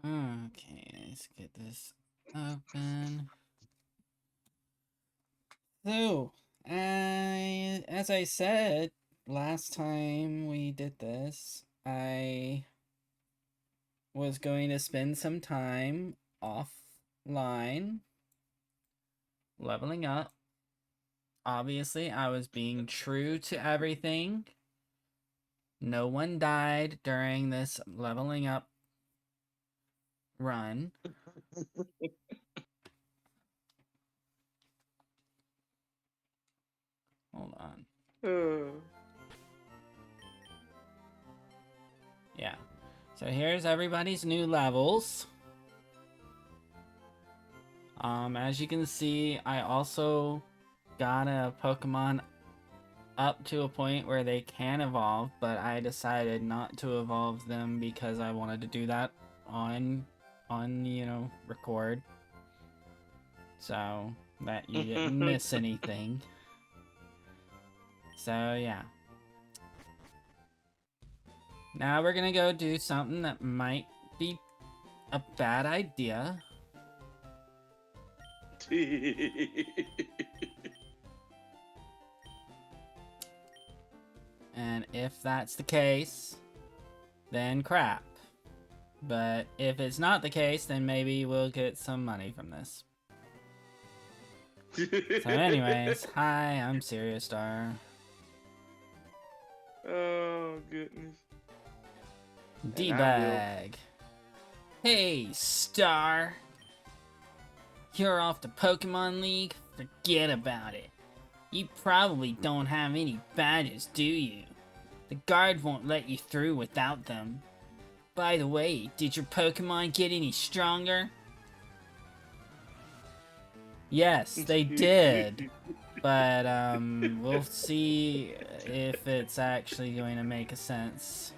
Okay, let's get this open. So, as I said last time we did this, I was going to spend some time offline leveling up. Obviously, I was being true to everything. No one died during this leveling up run. Hold on. Yeah. So here's everybody's new levels. As you can see, I also got a Pokemon up to a point where they can evolve, but I decided not to evolve them because I wanted to do that on record. So that you didn't miss anything. So yeah. Now we're gonna go do something that might be a bad idea. And if that's the case, then crap. But if it's not the case, then maybe we'll get some money from this. So anyways, hi, I'm Serious Star. Oh, goodness. D-Bag. Hey, Star. You're off to Pokemon League? Forget about it. You probably don't have any badges, do you? The guard won't let you through without them. By the way, did your Pokemon get any stronger? Yes, they did. But, we'll see if it's actually going to make a sense.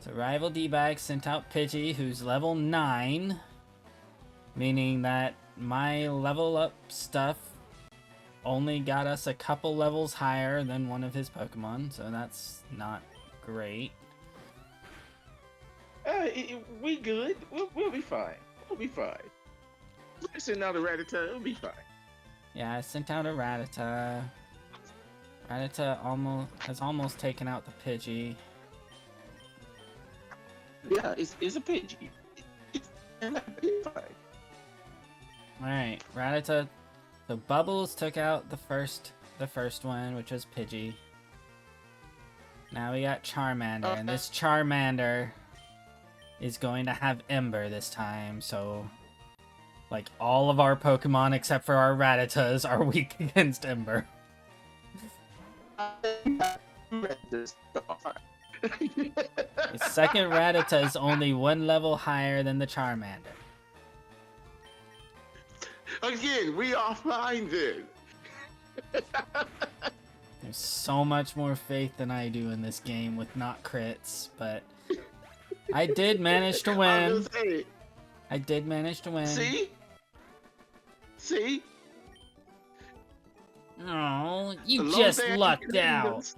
So, Rival D-Bag sent out Pidgey, who's level 9. Meaning that my level up stuff only got us a couple levels higher than one of his Pokemon, so that's not great. We good. We'll be fine. We'll be fine. Send out a Rattata, it'll be fine. Yeah, I sent out a Rattata. Rattata has almost taken out the Pidgey. Yeah, it's a Pidgey. It's fine. Alright, Rattata. So Bubbles took out the first one, which was Pidgey. Now we got Charmander, and this Charmander is going to have Ember this time, so like all of our Pokemon except for our Rattatas are weak against Ember. The second Rattata is only one level higher than the Charmander. Again, we are fine then. There's so much more faith than I do in this game with not crits, but I did manage to win. I did manage to win. See? See? Oh, you just lucked out.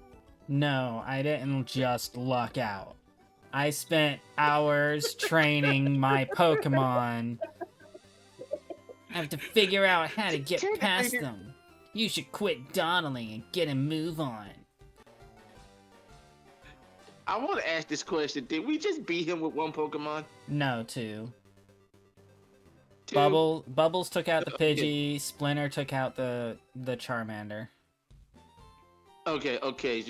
No, I didn't just luck out. I spent hours training my Pokemon. I have to figure out how to get past them. You should quit dawdling and get a move on. I want to ask this question. Did we just beat him with one Pokemon? No, two. Bubbles took out the Pidgey. Splinter took out the Charmander. Okay.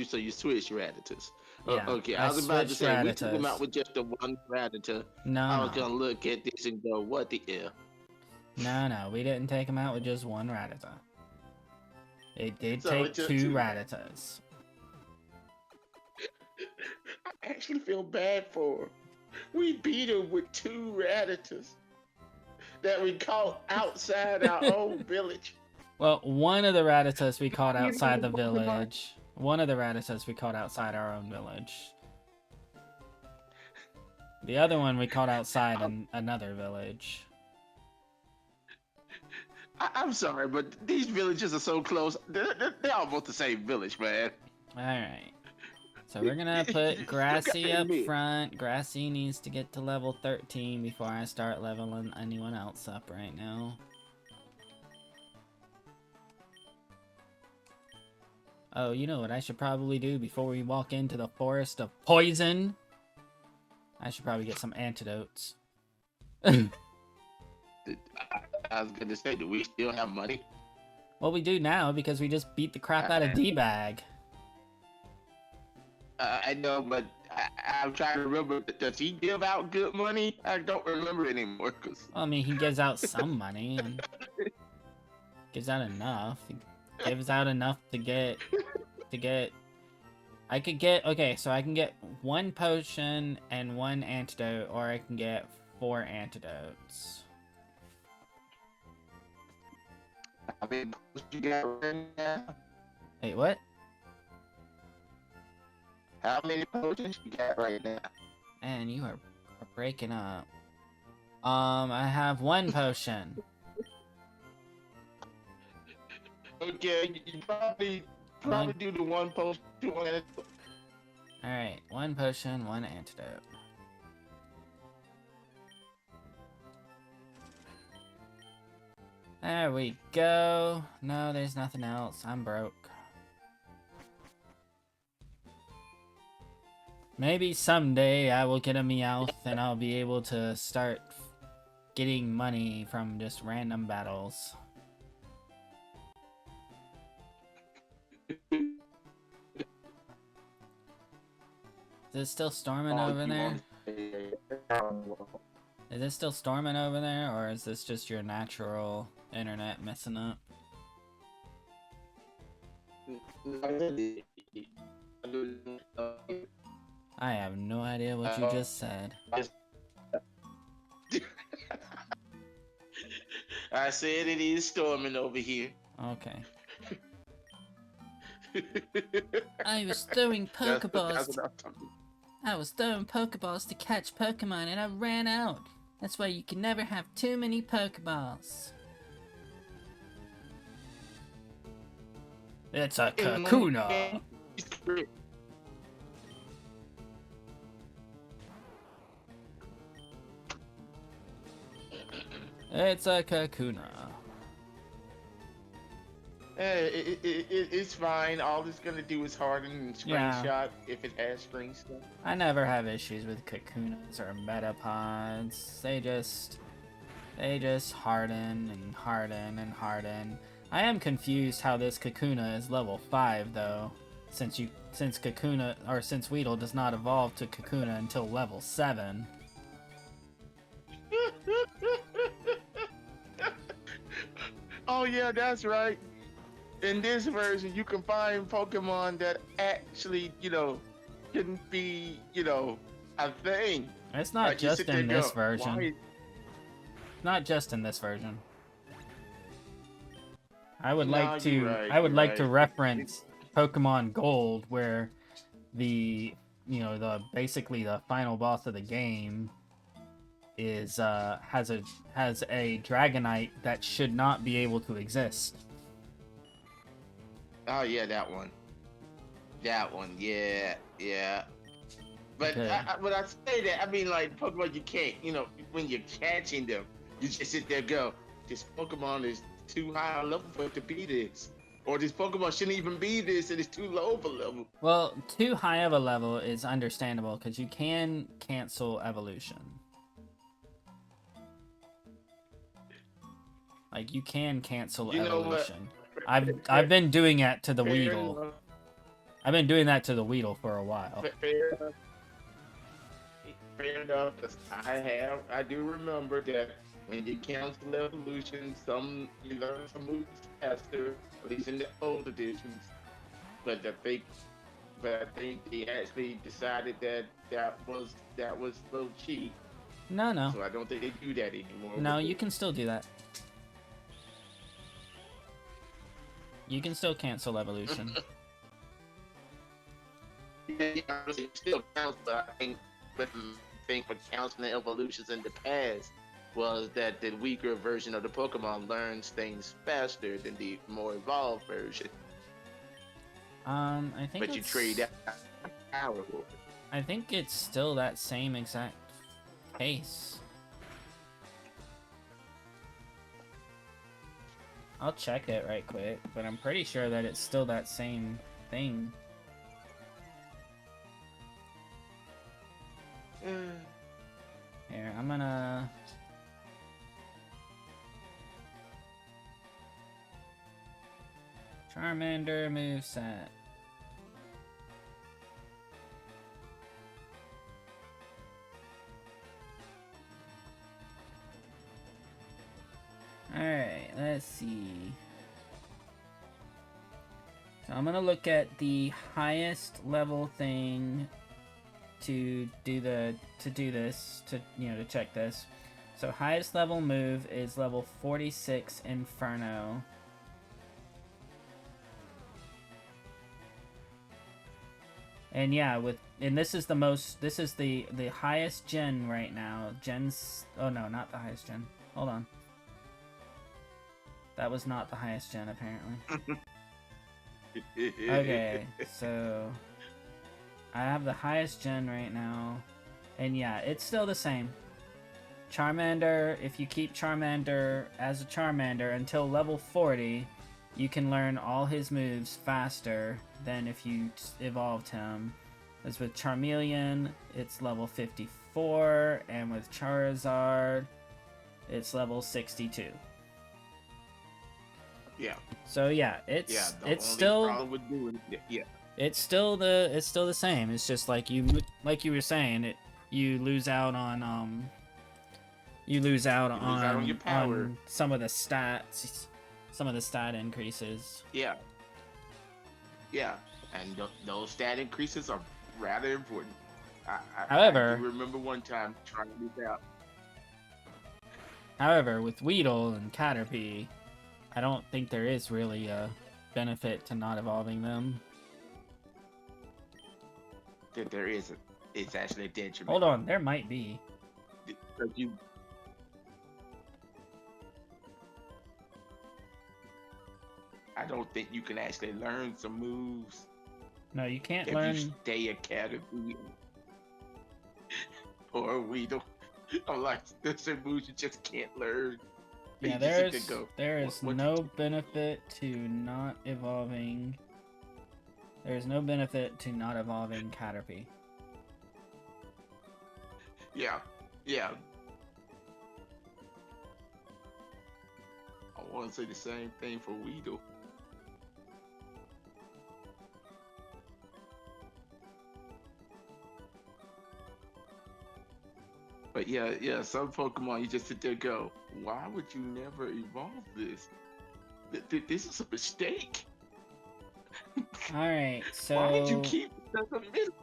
So you switched Rattatas. Yeah, okay, I was about to say Rattatas. we took him out with just the one Rattata. No, I was gonna look at this and go, "What the hell?" No, we didn't take him out with just one Rattata. It did take two Rattatas. I actually feel bad for him. We beat him with two Rattatas that we caught outside our own village. Well, one of the Rattatas we caught outside the village. One of the Rattatas we caught outside our own village. The other one we caught outside another village. I'm sorry, but these villages are so close. They're almost the same village, man. Alright. So we're gonna put You Grassy gotta up admit. front. Grassy needs to get to level 13 before I start leveling anyone else up right now. Oh, you know what I should probably do before we walk into the forest of poison? I should probably get some antidotes. I was gonna say, do we still have money? Well, we do now because we just beat the crap out of D-Bag. I know, but I'm trying to remember. Does he give out good money? I don't remember anymore. Cause Well, I mean, he gives out some money and gives out enough. He gives out enough to get. I could get, okay, so I can get 1 potion and 1 antidote, or I can get 4 antidotes. how many posts you got right now? Wait, what? How many potions you got right now? Man, you are breaking up. I have 1 potion. Okay, you probably do the 1 post, 2 minutes. Alright, 1 potion, 1 antidote. There we go. No, there's nothing else. I'm broke. Maybe someday I will get a Meowth and I'll be able to start getting money from just random battles. Is it still storming over there? Is it still storming over there, or is this just your natural internet messing up? I have no idea what you just said. I said it is storming over here. Okay. I was throwing Pokeballs. I was throwing Pokeballs to catch Pokemon and I ran out. That's why you can never have too many Pokeballs. It's a Kakuna. It's a Kakuna. It's fine. All it's gonna do is harden and screenshot if it has screen stuff. I never have issues with Kakunas or Metapods. They just harden and harden and harden. I am confused how this Kakuna is level 5 though, since Weedle does not evolve to Kakuna until level 7. Oh yeah, that's right. In this version, you can find Pokemon that actually, can be, a thing. It's not Like, just in this version. Why? Not just in this version. I would No, like to you're right, I would you're like right. to reference Pokemon Gold, where the basically the final boss of the game is has a Dragonite that should not be able to exist. Oh yeah, that one. That one, yeah. But Okay. when I say that, I mean like Pokemon you can't, when you're catching them, you just sit there and go, this Pokemon is too high a level for it to be this. Or this Pokemon shouldn't even be this and it's too low of a level. Well, too high of a level is understandable because you can cancel evolution. Like you can cancel evolution. I've been doing that to the Weedle. Enough. I've been doing that to the Weedle for a while. Fair enough. Fair enough. 'Cause I do remember that when you cancel evolution, you learn some moves faster, at least in the old editions. But I think they actually decided that was a little cheap. No. So I don't think they do that anymore. No, you can still do that. You can still cancel evolution. Yeah, it still counts, but I think for canceling evolutions in the past was that the weaker version of the Pokemon learns things faster than the more evolved version. I think But you trade out. power for it. I think it's still that same exact pace. I'll check it right quick, but I'm pretty sure that it's still that same thing. Here, I'm gonna... Charmander moveset. Alright, let's see. So I'm gonna look at the highest level thing to do this, to check this. So highest level move is level 46 Inferno. And yeah, this is the highest gen right now. Oh no, not the highest gen. Hold on. That was not the highest gen, apparently. Okay, so I have the highest gen right now. And yeah, it's still the same. Charmander, if you keep Charmander as a Charmander until level 40, you can learn all his moves faster than if you evolved him. As with Charmeleon, it's level 54, and with Charizard, it's level 62. Yeah. So yeah, it's still it's still the same. It's just like you were saying, you lose out on your power. on some of the stats, some of the stat increases. Yeah. Yeah, and those stat increases are rather important. However, I do remember one time trying to do that. However, with Weedle and Caterpie, I don't think there is really a benefit to not evolving them. That there isn't. It's actually a detriment. Hold on, there might be. Because I don't think you can actually learn some moves. No, you can't if learn. You stay a Caterpie or a Weedle. I'm like, there's some moves you just can't learn. Yeah, there is no benefit to not evolving. There's no benefit to not evolving Caterpie. Yeah. I want to say the same thing for Weedle. But yeah, some Pokemon you just sit there and go, why would you never evolve this? This is a mistake. Alright, so... Why would you keep it as a middle?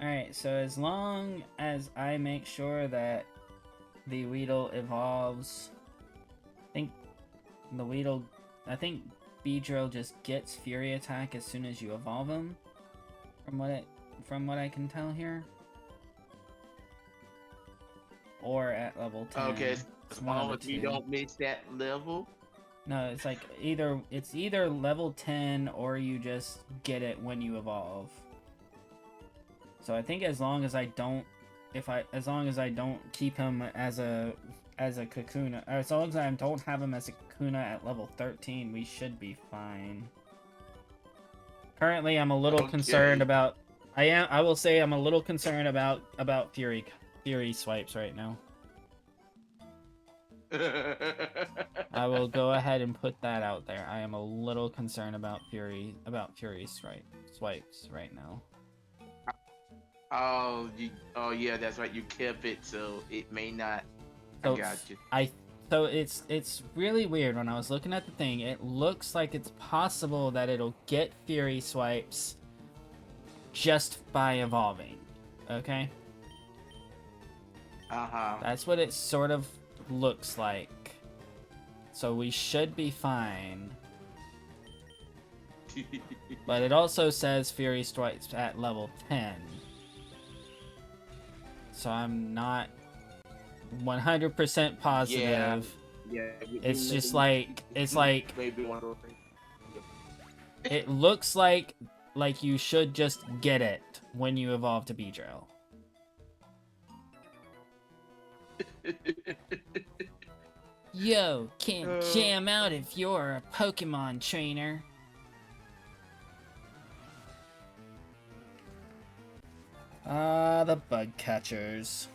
Alright, so as long as I make sure that the Weedle evolves, I think Beedrill just gets Fury Attack as soon as you evolve him, from what I can tell here. Or at level 10. Okay, as long as we don't miss that level. No, it's like either level 10 or you just get it when you evolve. So I think as long as I don't keep him as a Kakuna, or as long as I don't have him as a Kakuna at level 13, we should be fine. Currently, I'm a little concerned about. I will say I'm a little concerned about Fury swipes right now. I will go ahead and put that out there. I am a little concerned about Fury swipes right now. Oh yeah, that's right. You kept it, so it may not. I got you. So it's really weird. When I was looking at the thing, it looks like it's possible that it'll get Fury swipes just by evolving. Okay. That's what it sort of looks like. So we should be fine. But it also says Fury swipes at level 10. So I'm not 100% positive. Yeah. It's just like, it's like, maybe one of those things. it looks like like you should just get it when you evolve to Beedrill. Yo, can't jam out if you're a Pokemon trainer. The bug catchers.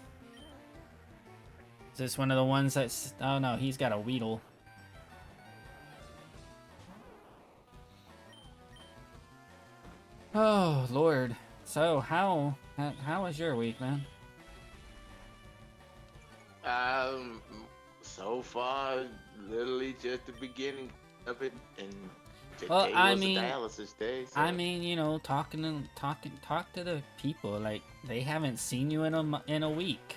Is this one of the ones that's... Oh no, he's got a Weedle. Oh, Lord. So, how was your week, man? So far, literally just the beginning of it, and today Well, I was mean, a dialysis day. So. I mean, you know, talk to the people. Like, they haven't seen you in a week.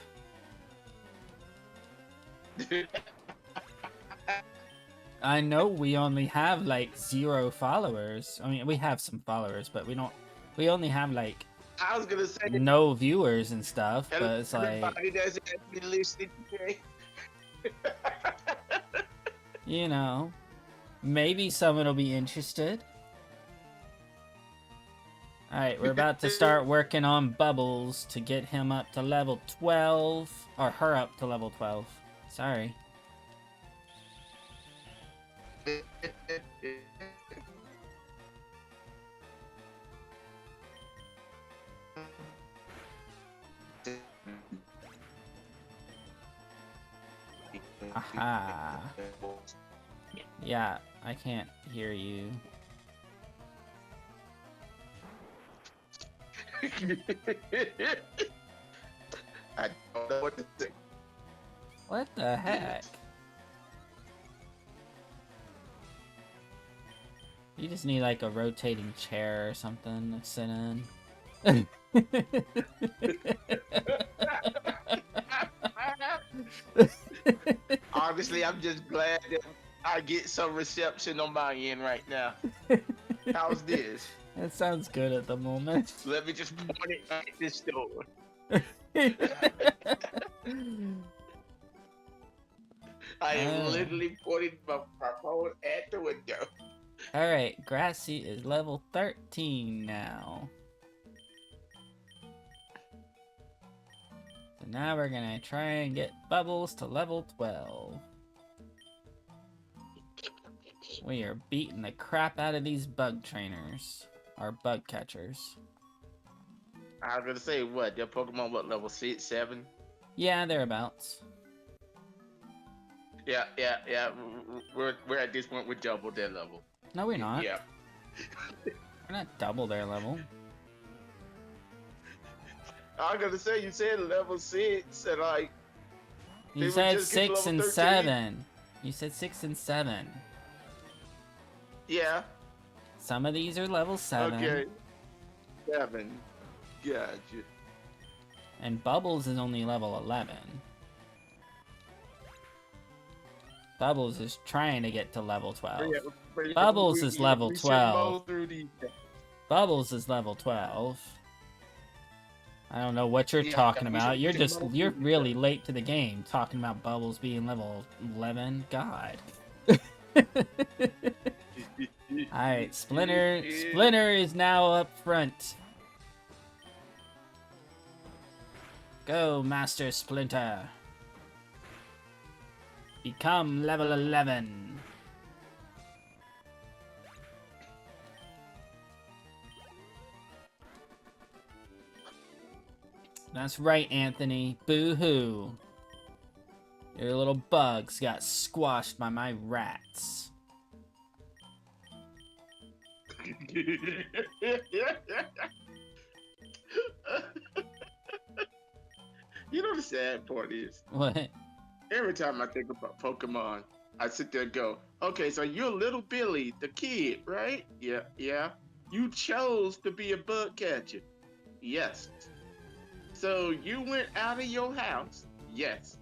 I know we only have like 0 followers. I mean, we have some followers, but we only have like I was gonna say no viewers and stuff. But it's like, everybody that's been listening today. you know, maybe someone will be interested. All right, we're about to start working on Bubbles to get him up to level 12, or her up to level 12. Sorry. Aha. Yeah, I can't hear you. I don't know what to say. What the heck? You just need like a rotating chair or something to sit in. Honestly, I'm just glad that I get some reception on my end right now. How's this? That sounds good at the moment. Let me just point it at this door. I am literally pointing my phone at the window. Alright, Grassy is level 13 now. So now we're gonna try and get Bubbles to level 12. We are beating the crap out of these bug trainers. Or bug catchers. I was gonna say, what? Their Pokemon, what, level 6, 7? Yeah, thereabouts. Yeah. We're at this point, we're double their level. No, we're not. Yeah. We're not double their level. I was gonna say, you said level 6, and like... You said 6 and 7. You said 6 and 7. Yeah. Some of these are level 7. Okay. 7. Gotcha. And Bubbles is only level 11. Bubbles is trying to get to level 12. Bubbles is level 12. Bubbles is level 12. I don't know what you're talking about. You're really late to the game talking about Bubbles being level 11. God. Alright, Splinter is now up front. Go, Master Splinter. Become level 11. That's right, Anthony. Boo-hoo. Your little bugs got squashed by my rats. You know the sad part is? What? Every time I think about Pokemon, I sit there and go, okay, so you're little Billy, the kid, right? Yeah. You chose to be a bug catcher. Yes. So you went out of your house. Yes.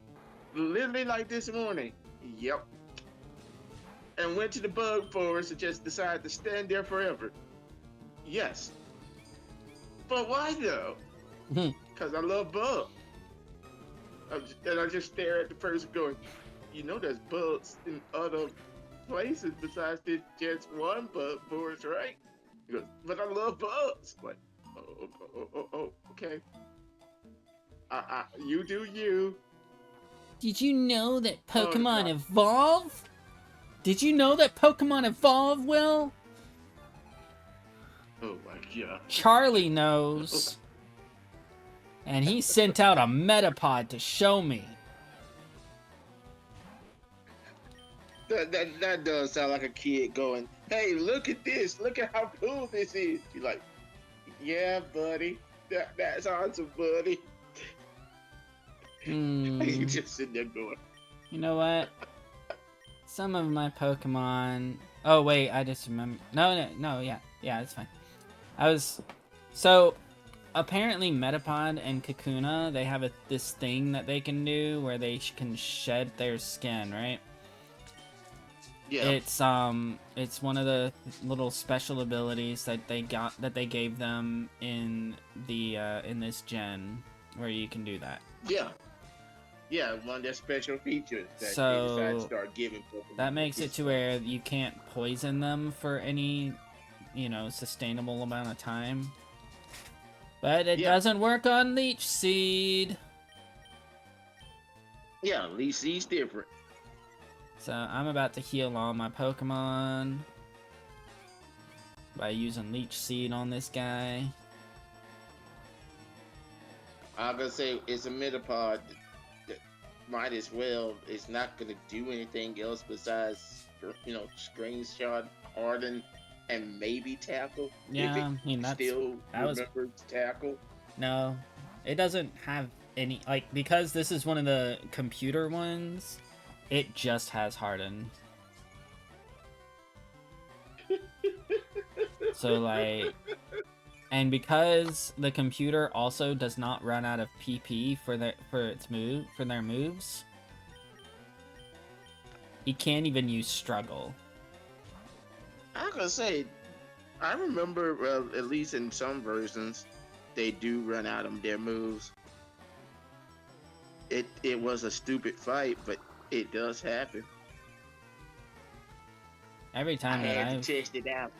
Literally like this morning. Yep. And went to the bug forest and just decided to stand there forever. Yes. But why though? Because I love bugs. And I just stare at the person going, you know there's bugs in other places besides this just one bug forest, right? He goes, but I love bugs. Like, okay. You do you. Did you know that Oh Pokemon God. evolve? Did you know that Pokemon evolve, Will? Oh my God. Charlie knows. And he sent out a Metapod to show me. That does sound like a kid going, "Hey, look at this! Look at how cool this is." You're like, "Yeah, buddy, that's awesome, buddy." You just sitting there going, You know what? Some of my Pokemon... Oh, wait, I just remember... No, yeah, it's fine. So, apparently Metapod and Kakuna, they have this thing that they can do where they can shed their skin, right? "Yeah, It's one of the little special abilities that they gave them in the in this gen where you can do that. yeah, one of their special features that they decided to So start giving Pokemon. that makes it to where you can't poison them for any, sustainable amount of time. But it doesn't work on Leech Seed. Yeah, Leech Seed's different. So I'm about to heal all my Pokemon by using Leech Seed on this guy. I'm gonna say it's a Metapod that might as well. It's not gonna do anything else besides, Screenshot, Harden, and maybe Tackle. Yeah, if it I mean, still remembers Tackle. No, it doesn't have any, because this is one of the computer ones, it just has Harden. So, and because the computer also does not run out of PP for their moves, he can't even use Struggle. I'm gonna say, I remember, at least in some versions, they do run out of their moves. It was a stupid fight, but it does happen. Every time that I've test it out.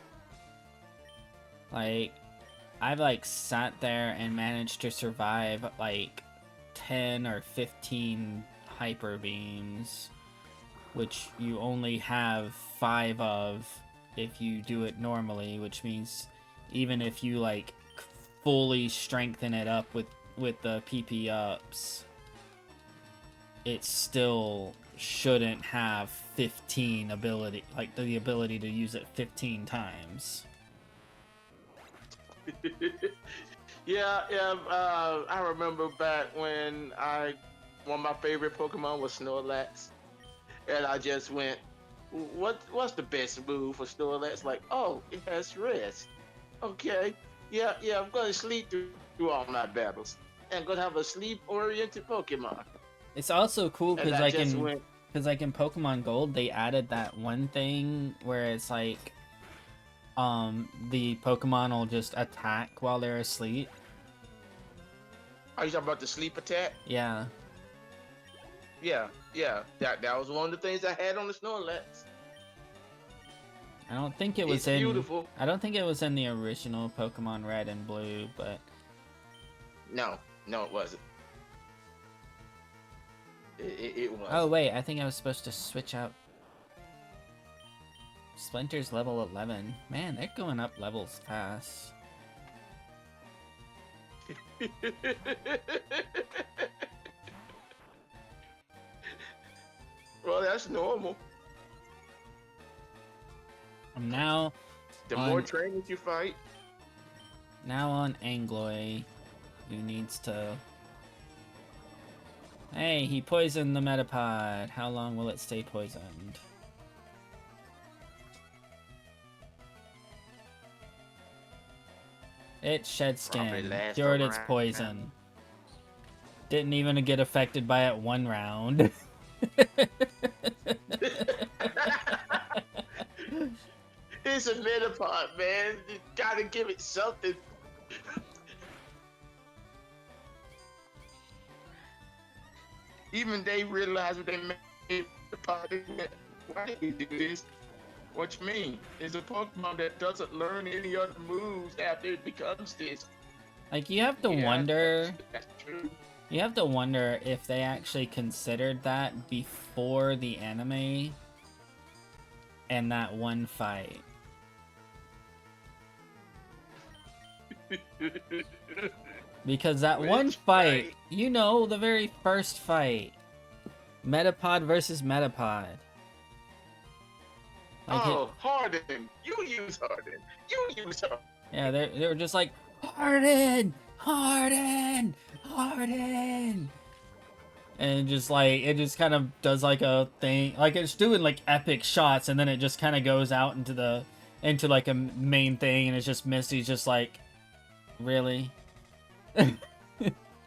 I've sat there and managed to survive 10 or 15 hyper beams, which you only have 5 of if you do it normally, which means even if you fully strengthen it up with the PP ups, it still shouldn't have 15 ability, the ability to use it 15 times. Yeah. I remember back when one of my favorite Pokemon was Snorlax, and I just went, "What's the best move for Snorlax?" Oh, it has rest. Okay, yeah, I'm gonna sleep through all my battles, and I'm gonna have a sleep-oriented Pokemon. It's also cool because went, in Pokemon Gold they added that one thing where it's the Pokemon will just attack while they're asleep. Are you talking about the sleep attack? Yeah. Yeah. That was one of the things I had on the Snorlax. I don't think it was beautiful. I don't think it was in the original Pokemon Red and Blue, but no, it wasn't. It was. Oh wait, I think I was supposed to switch out. Splinter's level 11. Man, they're going up levels fast. Well, that's normal. I'm now the more trainers you fight. Now on Angloy, who needs to... Hey, he poisoned the Metapod. How long will it stay poisoned? It shed skin. Cured its poison. Didn't even get affected by it one round. It's a Metapod, man. You gotta give it something. Even they realize what they made the pod. Why did we do this? What you mean? It's a Pokemon that doesn't learn any other moves after it becomes this. Like, you have to Yeah, wonder... that's true. You have to wonder if they actually considered that before the anime and that one fight. Because that one Which fight, you know, the very first fight. Metapod versus Metapod. Like Harden. You use Harden. You use Harden. Yeah, they were just like, Harden! Harden! Harden! And just like, it just kind of does like a thing, like it's doing like epic shots, and then it just kind of goes out into like a main thing, and it's just Misty's just like, really? This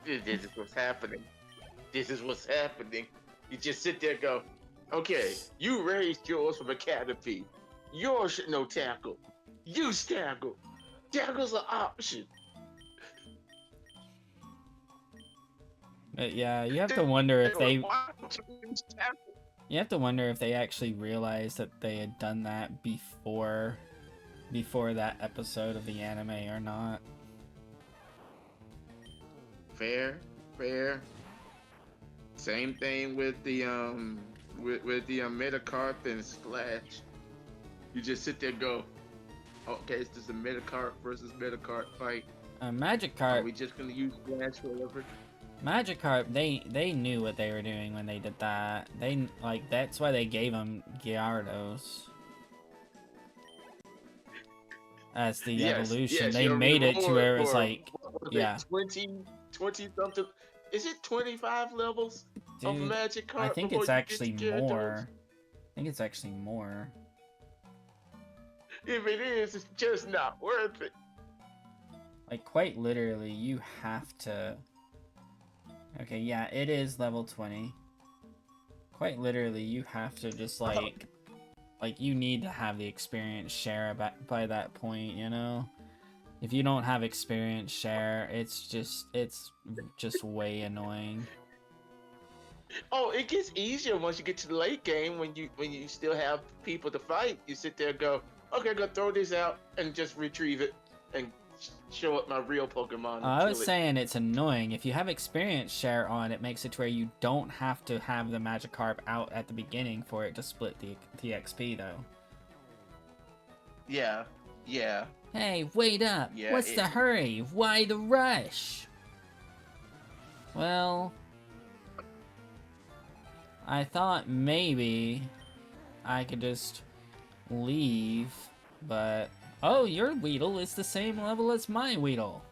is what's happening. This is what's happening. You just sit there and go, okay, you raised yours from a Caterpie. Yours should know tackle. Use tackle. Tackle's an option. But yeah, you have to wonder if they... You have to wonder if they actually realized that they had done that before that episode of the anime or not. Fair. Same thing with the with the Metacarp and Splash. You just sit there and go, okay, it's just a Metacarp versus Metacarp fight. Magikarp. Are we just gonna use Splash forever? Magikarp, they knew what they were doing when they did that. They, like, that's why they gave him Gyarados as the evolution. Yes, they made it to where it was like, yeah. 20 something. Is it 25 levels of Dude, Magikarp? I think it's actually more. I think it's actually more. If it is, it's just not worth it. Like, quite literally, you have to... Okay, yeah, it is level 20. Quite literally, you have to just, like, you need to have the experience share by that point, you know? If you don't have experience share, it's just way annoying. Oh, it gets easier once you get to the late game when you still have people to fight. You sit there and go, okay, I'm gonna throw this out and just retrieve it and show up my real Pokemon. I was saying it's annoying. If you have experience share on, it makes it to where you don't have to have the Magikarp out at the beginning for it to split the XP, though. Yeah. Hey, wait up! Yeah, What's the hurry? Why the rush? Well, I thought maybe I could just leave, but... Oh, your Weedle is the same level as my Weedle.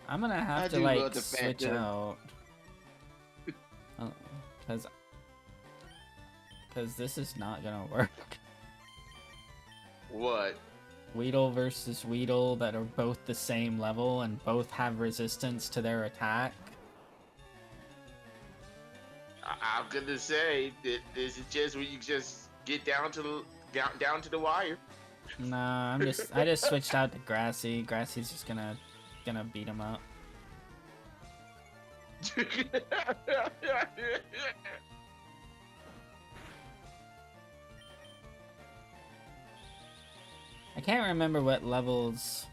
I'm gonna have to, like, switch out. Because this is not gonna work. What? Weedle versus Weedle that are both the same level and both have resistance to their attack. I'm gonna say that this is just where you just get down to the wire. Nah, I just switched out to Grassy. Grassy's just gonna beat him up. I can't remember what levels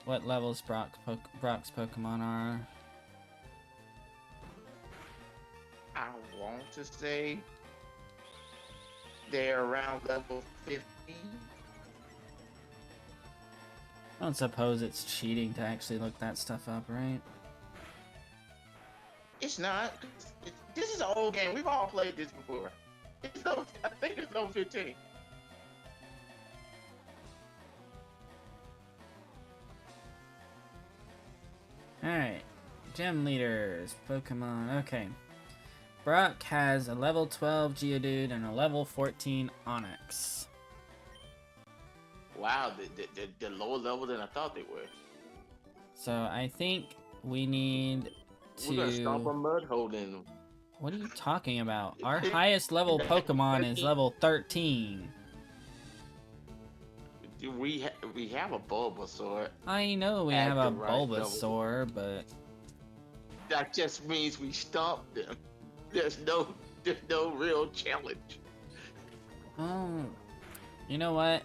Brock's Pokemon are. I want to say they're around level 15. I don't suppose it's cheating to actually look that stuff up, right? It's not. This is an old game. We've all played this before. I think it's level 15. Alright. Gym leaders. Pokemon. Okay. Brock has a level 12 Geodude and a level 14 Onix. Wow, they're lower level than I thought they were. So I think we need to... We're gonna stomp a mud hole in them. What are you talking about? Our highest level Pokemon is level 13. we have a Bulbasaur I know we at have a the right level. Bulbasaur, but That just means we stomped them. There's no real challenge. oh, you know what?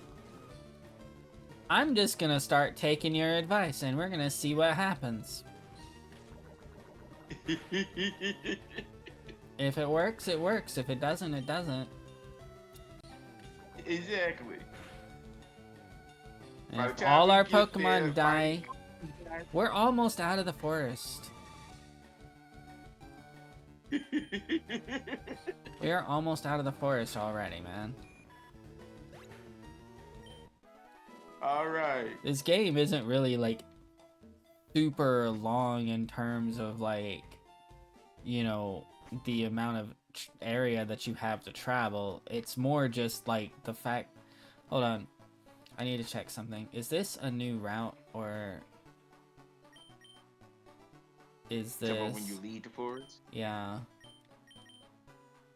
I'm just gonna start taking your advice, and we're gonna see what happens. If it works, it works. If it doesn't, it doesn't. Exactly. And By if the time all we our get there, Pokemon die, we're almost out of the forest. We are almost out of the forest already, man. All right. This game isn't really, like, super long in terms of, like, you know, the amount of area that you have to travel. It's more just, like, the fact... Hold on. I need to check something. Is this a new route, or... Is this... When you leave the forest? Yeah.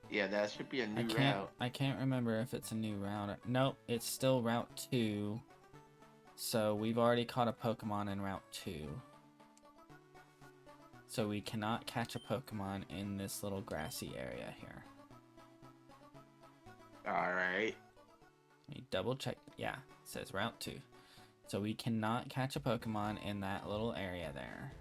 Yeah, that should be a new route. I can't remember if it's a new route. Nope, it's still Route 2. So we've already caught a Pokemon in Route 2. So we cannot catch a Pokemon in this little grassy area here. Alright. Let me double check. Yeah, it says Route 2. So we cannot catch a Pokemon in that little area there.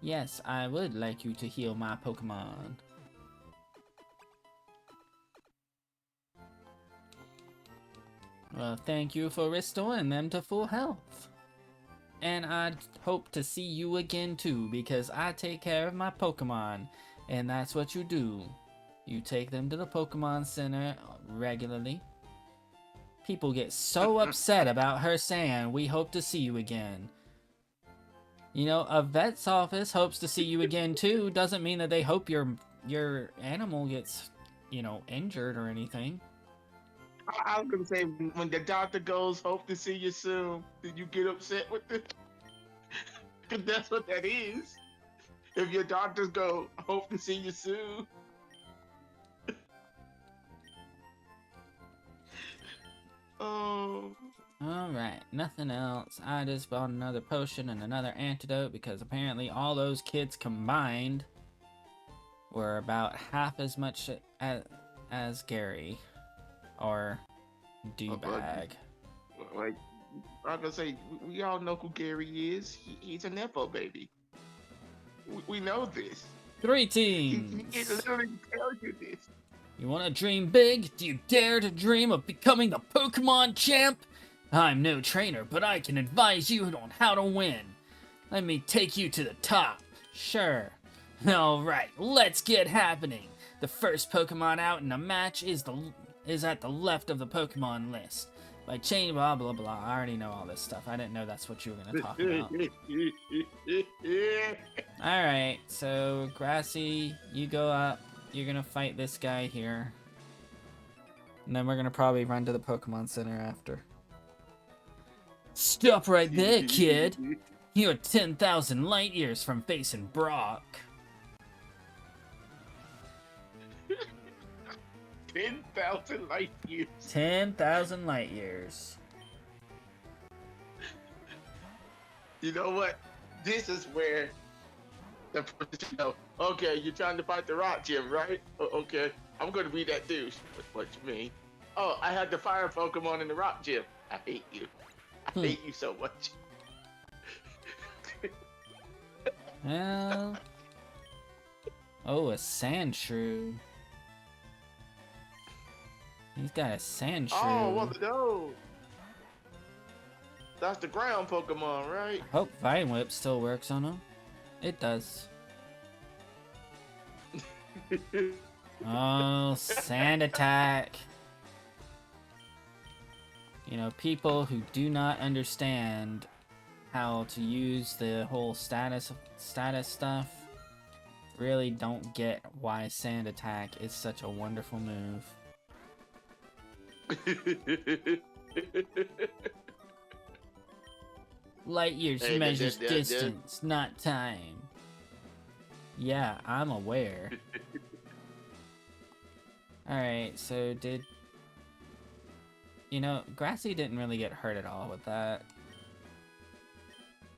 Yes, I would like you to heal my Pokemon. Well, thank you for restoring them to full health. And I hope to see you again too, because I take care of my Pokemon. And that's what you do. You take them to the Pokemon Center regularly. People get so upset about her saying, "We hope to see you again." You know, a vet's office hopes to see you again too. Doesn't mean that they hope your animal gets, you know, injured or anything. I was gonna say, when the doctor goes, "Hope to see you soon," did you get upset with it? Because that's what that is. If your doctors go, "Hope to see you soon." Oh. Alright, nothing else. I just bought another potion and another antidote because apparently all those kids combined were about half as much as Gary. Or D-Bag. Like, I'm gonna say, we all know who Gary is. He's a Nepo baby. We know this. 3 He teams! literally tells you this. You wanna dream big? Do you dare to dream of becoming the Pokemon champ? I'm no trainer, but I can advise you on how to win. Let me take you to the top. Sure. Alright, let's get happening. The first Pokemon out in a match is at the left of the Pokemon list. By chain blah blah blah. I already know all this stuff. I didn't know that's what you were gonna talk about. Alright, so Grassy, you go up. You're gonna fight this guy here. And then we're gonna probably run to the Pokemon Center after. Stop right there, kid! You're 10,000 light years from facing Brock. 10,000 light years. 10,000 light years. You know what? This is where the person know, okay, you're trying to fight the rock gym, right? Okay, I'm gonna be that douche. What you mean? Oh, I had the fire Pokemon in the rock gym. I hate you. I hate you so much. Well... Oh, a Sandshrew. He's got a Sandshrew. Oh, well, no. That's the ground Pokemon, right? I hope Vine Whip still works on him. It does. Oh, Sand Attack. You know, people who do not understand how to use the whole status stuff really don't get why Sand Attack is such a wonderful move. Light years measures distance, not time. Yeah, I'm aware. Alright, so did... You know, Grassy didn't really get hurt at all with that.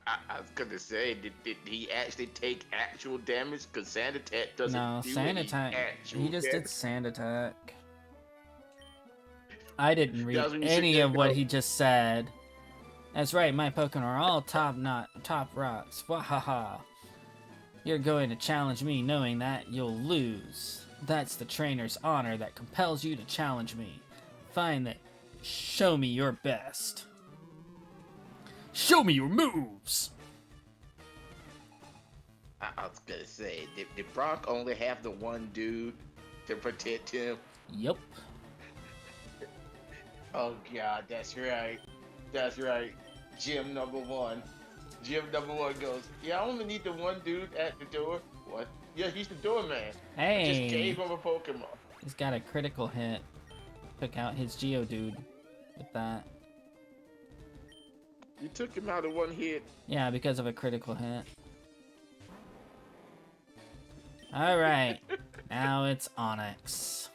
I was gonna say, did he actually take actual damage? Because Sand Attack doesn't No, do Sand any Attack... actual He just damage. did Sand Attack. I didn't read That's when you sit any there of and what go, he just said. That's right, my Pokemon are all top rocks. Wahaha. You're going to challenge me knowing that you'll lose. That's the trainer's honor that compels you to challenge me. Fine then. Show me your best. Show me your moves! I was gonna say, did Brock only have the one dude to protect him? Yup. Oh God, that's right. That's right. Gym number one. Gym number one goes, yeah, I only need the one dude at the door. What? Yeah, he's the doorman. I just Hey! gave him a Pokemon. He's got a critical hit. Took out his Geodude with that. You took him out in one hit. Yeah, because of a critical hit. Alright. Now it's Onyx.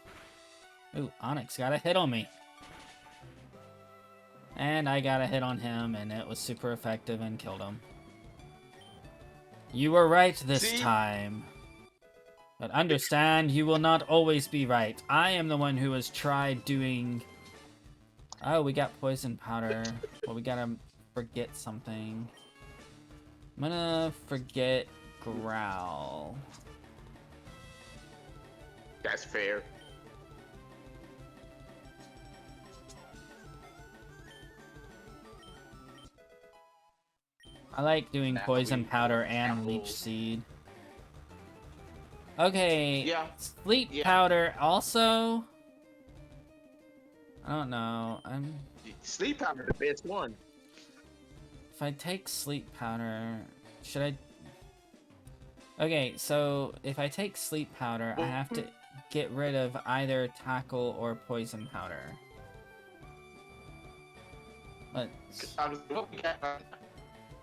Ooh, Onyx got a hit on me. And I got a hit on him, and it was super effective and killed him. You were right this time. But understand, you will not always be right. I am the one who has tried doing... Oh, we got poison powder. Well, we gotta forget something. I'm gonna forget Growl. That's fair. I like doing poison powder and leech seed. Okay. Yeah. Sleep powder also. I don't know. Sleep powder, the best one. If I take sleep powder, should I? Okay, so if I take sleep powder, I have to get rid of either tackle or poison powder. So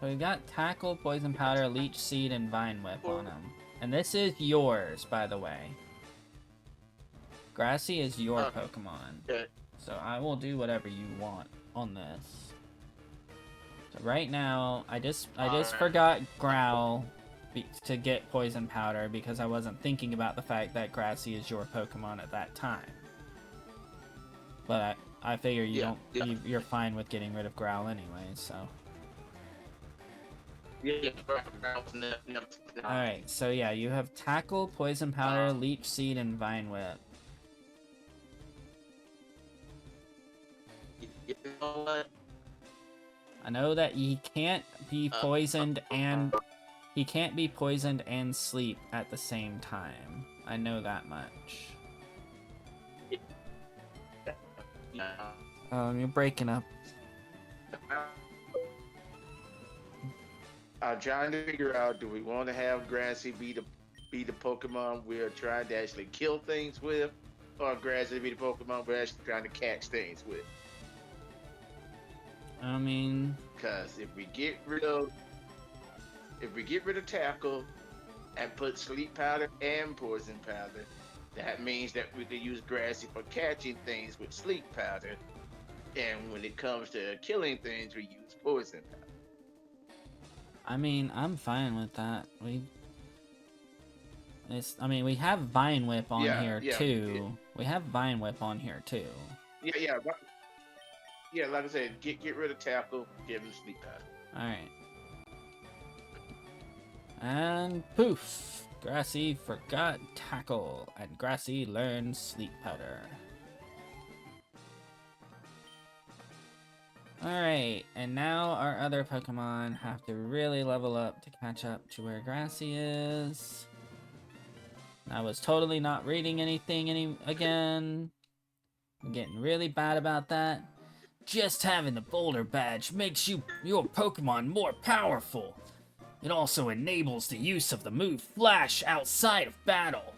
we got tackle, poison powder, leech seed, and vine whip on him. And this is yours, by the way. Grassy is your Pokemon. Okay. So I will do whatever you want on this. So right now, I just forgot Growl to get poison powder because I wasn't thinking about the fact that Grassy is your Pokemon at that time. But I figure you're fine with getting rid of Growl anyway, so. Alright, so yeah, you have Tackle, Poison Powder, Leech Seed, and Vine Whip. You know what? I know that he can't be poisoned and sleep at the same time. I know that much. You're breaking up. I'm trying to figure out, do we want to have Grassy be the Pokemon we're trying to actually kill things with, or Grassy be the Pokemon we're actually trying to catch things with? I mean, because if we get rid of Tackle and put Sleep Powder and Poison Powder, that means that we can use Grassy for catching things with Sleep Powder, and when it comes to killing things, we use Poison Powder. I mean, I'm fine with that. We have Vine Whip on here too. Yeah. We have Vine Whip on here too. Yeah, like I said, get rid of Tackle, give him Sleep Powder. Alright. And poof! Grassy forgot Tackle, and Grassy learned Sleep Powder. Alright, and now our other Pokemon have to really level up to catch up to where Grassy is. I was totally not reading anything again. I'm getting really bad about that. Just having the Boulder Badge makes your Pokemon more powerful. It also enables the use of the move Flash outside of battle.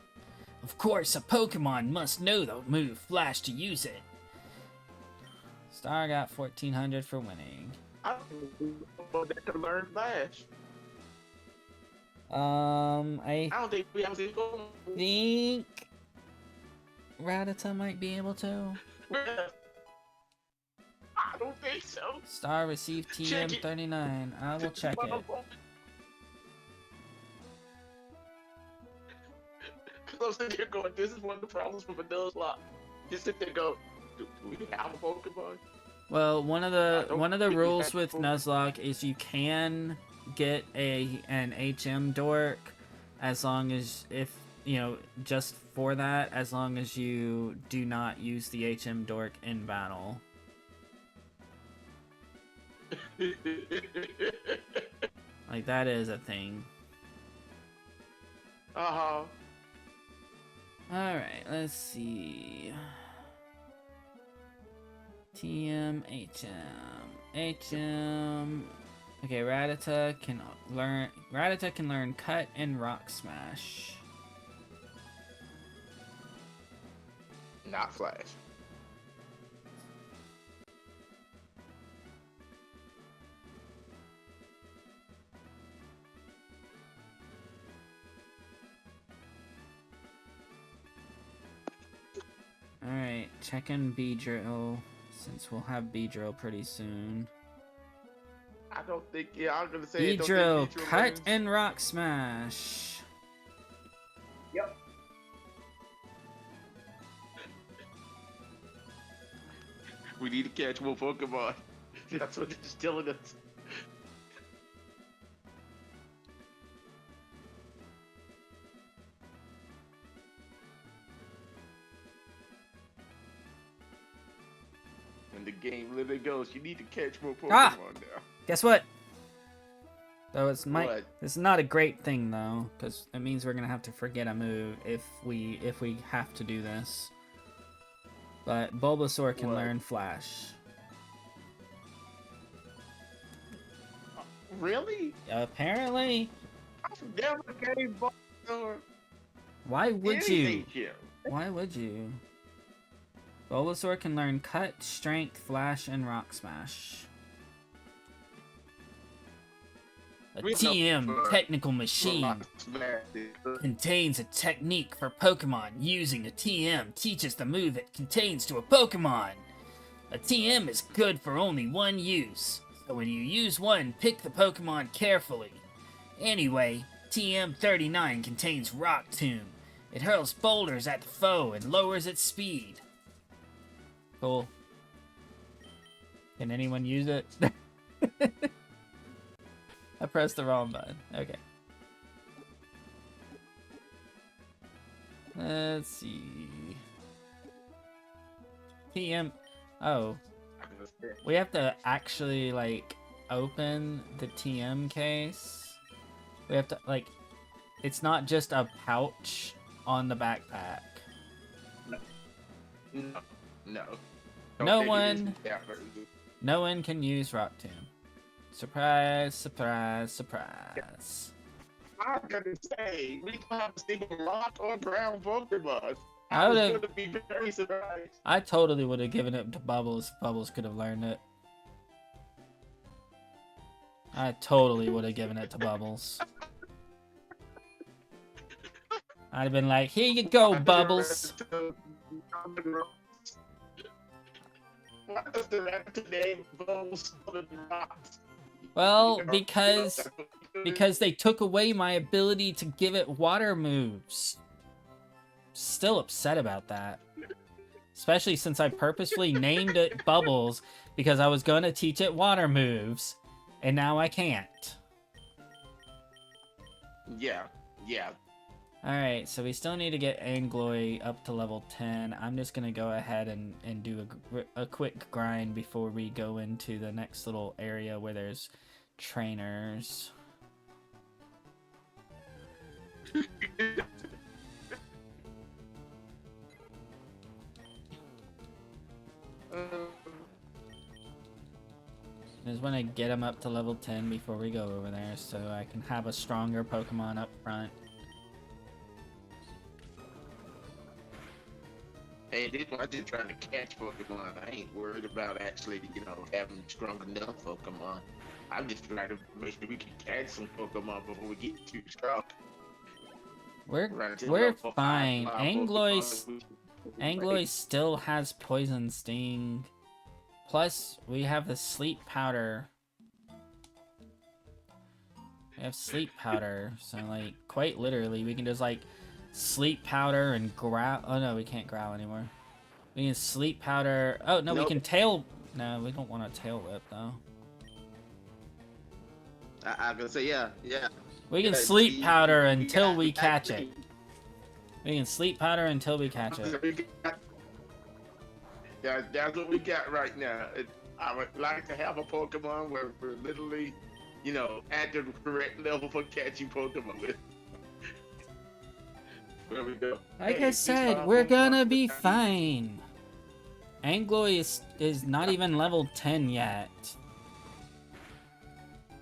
Of course, a Pokemon must know the move Flash to use it. Star got 1400 for winning. I don't think to learn Flash. I don't think we have to go. think Rattata might be able to. I don't think so. Star received Check it. TM39. I will check it. Because I'm sitting here going, this is one of the problems with a Nuzlocke. Just sit there and go, do we have a Pokemon? Well, one of the rules with Nuzlocke is you can get an HM dork as long as just for that, as long as you do not use the HM dork in battle. Like, that is a thing. Uh-huh. Alright, let's see. TM, HM. Okay, Rattata can learn Cut and Rock Smash. Not Flash. Alright, checking B-Drill, since we'll have B-Drill pretty soon. I don't think, I was gonna say B-Drill, Cut and Rock Smash. Yep. We need to catch more Pokemon. That's what it's telling us. And the game literally goes, you need to catch more Pokemon now. Guess what? Though it's What? it's not a great thing though, because it means we're gonna have to forget a move if we have to do this. But Bulbasaur can learn Flash. Really? Apparently. I've never gave Bulbasaur Why would you? here. Why would you? Bulbasaur can learn Cut, Strength, Flash, and Rock Smash. A TM technical machine contains a technique for Pokemon. Using a TM teaches the move it contains to a Pokemon. A TM is good for only one use, so when you use one, pick the Pokemon carefully. Anyway, TM39 contains Rock Tomb. It hurls boulders at the foe and lowers its speed. Cool. Can anyone use it? I pressed the wrong button. Okay. Let's see. TM. Oh. We have to actually, like, open the TM case. We have to, like, it's not just a pouch on the backpack. No. No one can use Rock Tomb. Surprise, surprise, surprise. I'm gonna say, we don't have a single rock or ground Pokemon. I was gonna be very surprised. I totally would have given it to Bubbles. Bubbles could have learned it. I totally would have given it to Bubbles. I'd have been like, here you go, Bubbles. Why does the raptor name Bubbles rocks? Well, because they took away my ability to give it water moves. Still upset about that. Especially since I purposefully named it Bubbles because I was going to teach it water moves, and now I can't. Yeah. Alright, so we still need to get Angloy up to level 10. I'm just going to go ahead and do a quick grind before we go into the next little area where there's trainers. I just want to get him up to level 10 before we go over there so I can have a stronger Pokemon up front. Hey, I'm just trying to catch Pokemon. I ain't worried about actually, having strong enough Pokemon. I'm just trying to make sure we can catch some Pokemon before we get too strong. We're fine. Angloy Angloy still has Poison Sting. Plus, we have the Sleep Powder. We have Sleep Powder, so, like, quite literally, we can just, like, Sleep Powder and growl. Oh, no, we can't growl anymore. We can Sleep Powder. Oh, no, we Nope. can Tail. No, we don't want a Tail Whip, though. I can say, yeah. We can Yeah, Sleep Powder we until got we that catch it. thing. We can Sleep Powder until we catch it. That's what we got right now. I would like to have a Pokemon where we're literally, at the correct level for catching Pokemon with. There we go. Like Hey, I this said, time we're Pokemon gonna is be not fine. Angloy is not even level 10 yet.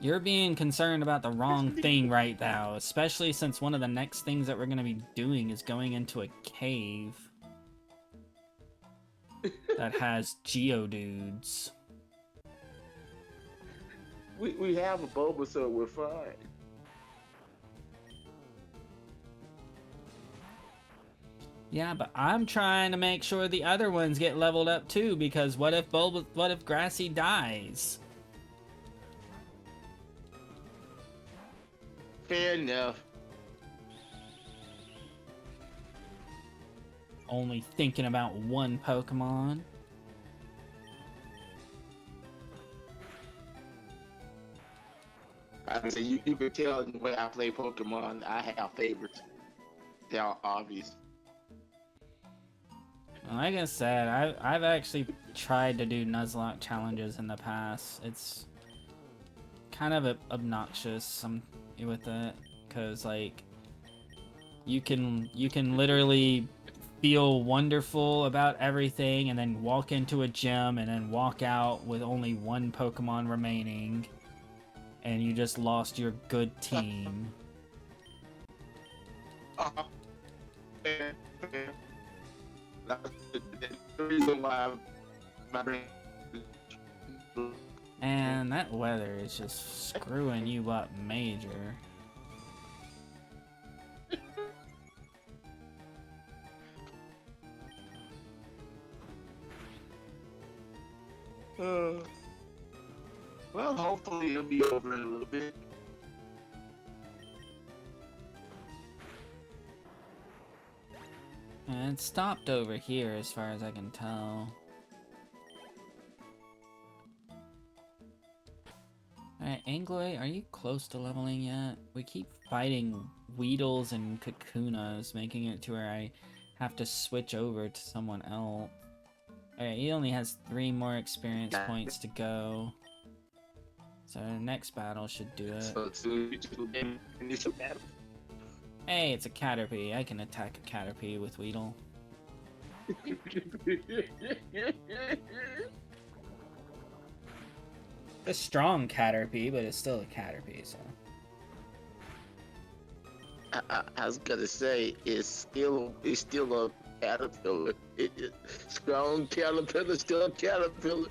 You're being concerned about the wrong thing right now, especially since one of the next things that we're gonna be doing is going into a cave that has Geodudes. We have a Bulbasaur, we're fine. Yeah, but I'm trying to make sure the other ones get leveled up too, because what if Grassy dies? Fair enough. Only thinking about one Pokemon. I can say you can tell the way I play Pokemon, I have favorites. They're obvious. Like I said, I've actually tried to do Nuzlocke challenges in the past. It's kind of obnoxious with it, cause like you can literally feel wonderful about everything, and then walk into a gym and then walk out with only one Pokemon remaining, and you just lost your good team. Fair. That's the reason why my brain. And that weather is just screwing you up major. Well, hopefully it'll be over in a little bit. And it stopped over here as far as I can tell. Alright, Angloy, are you close to leveling yet? We keep fighting Weedles and Kakunas, making it to where I have to switch over to someone else. Alright, he only has 3 more experience points to go. So the next battle should do it. So soon you just initial battle. Hey, it's a Caterpie. I can attack a Caterpie with Weedle. A strong Caterpie, but it's still a Caterpie, so. I was gonna say it's still a caterpillar. Strong caterpillar, still a caterpillar.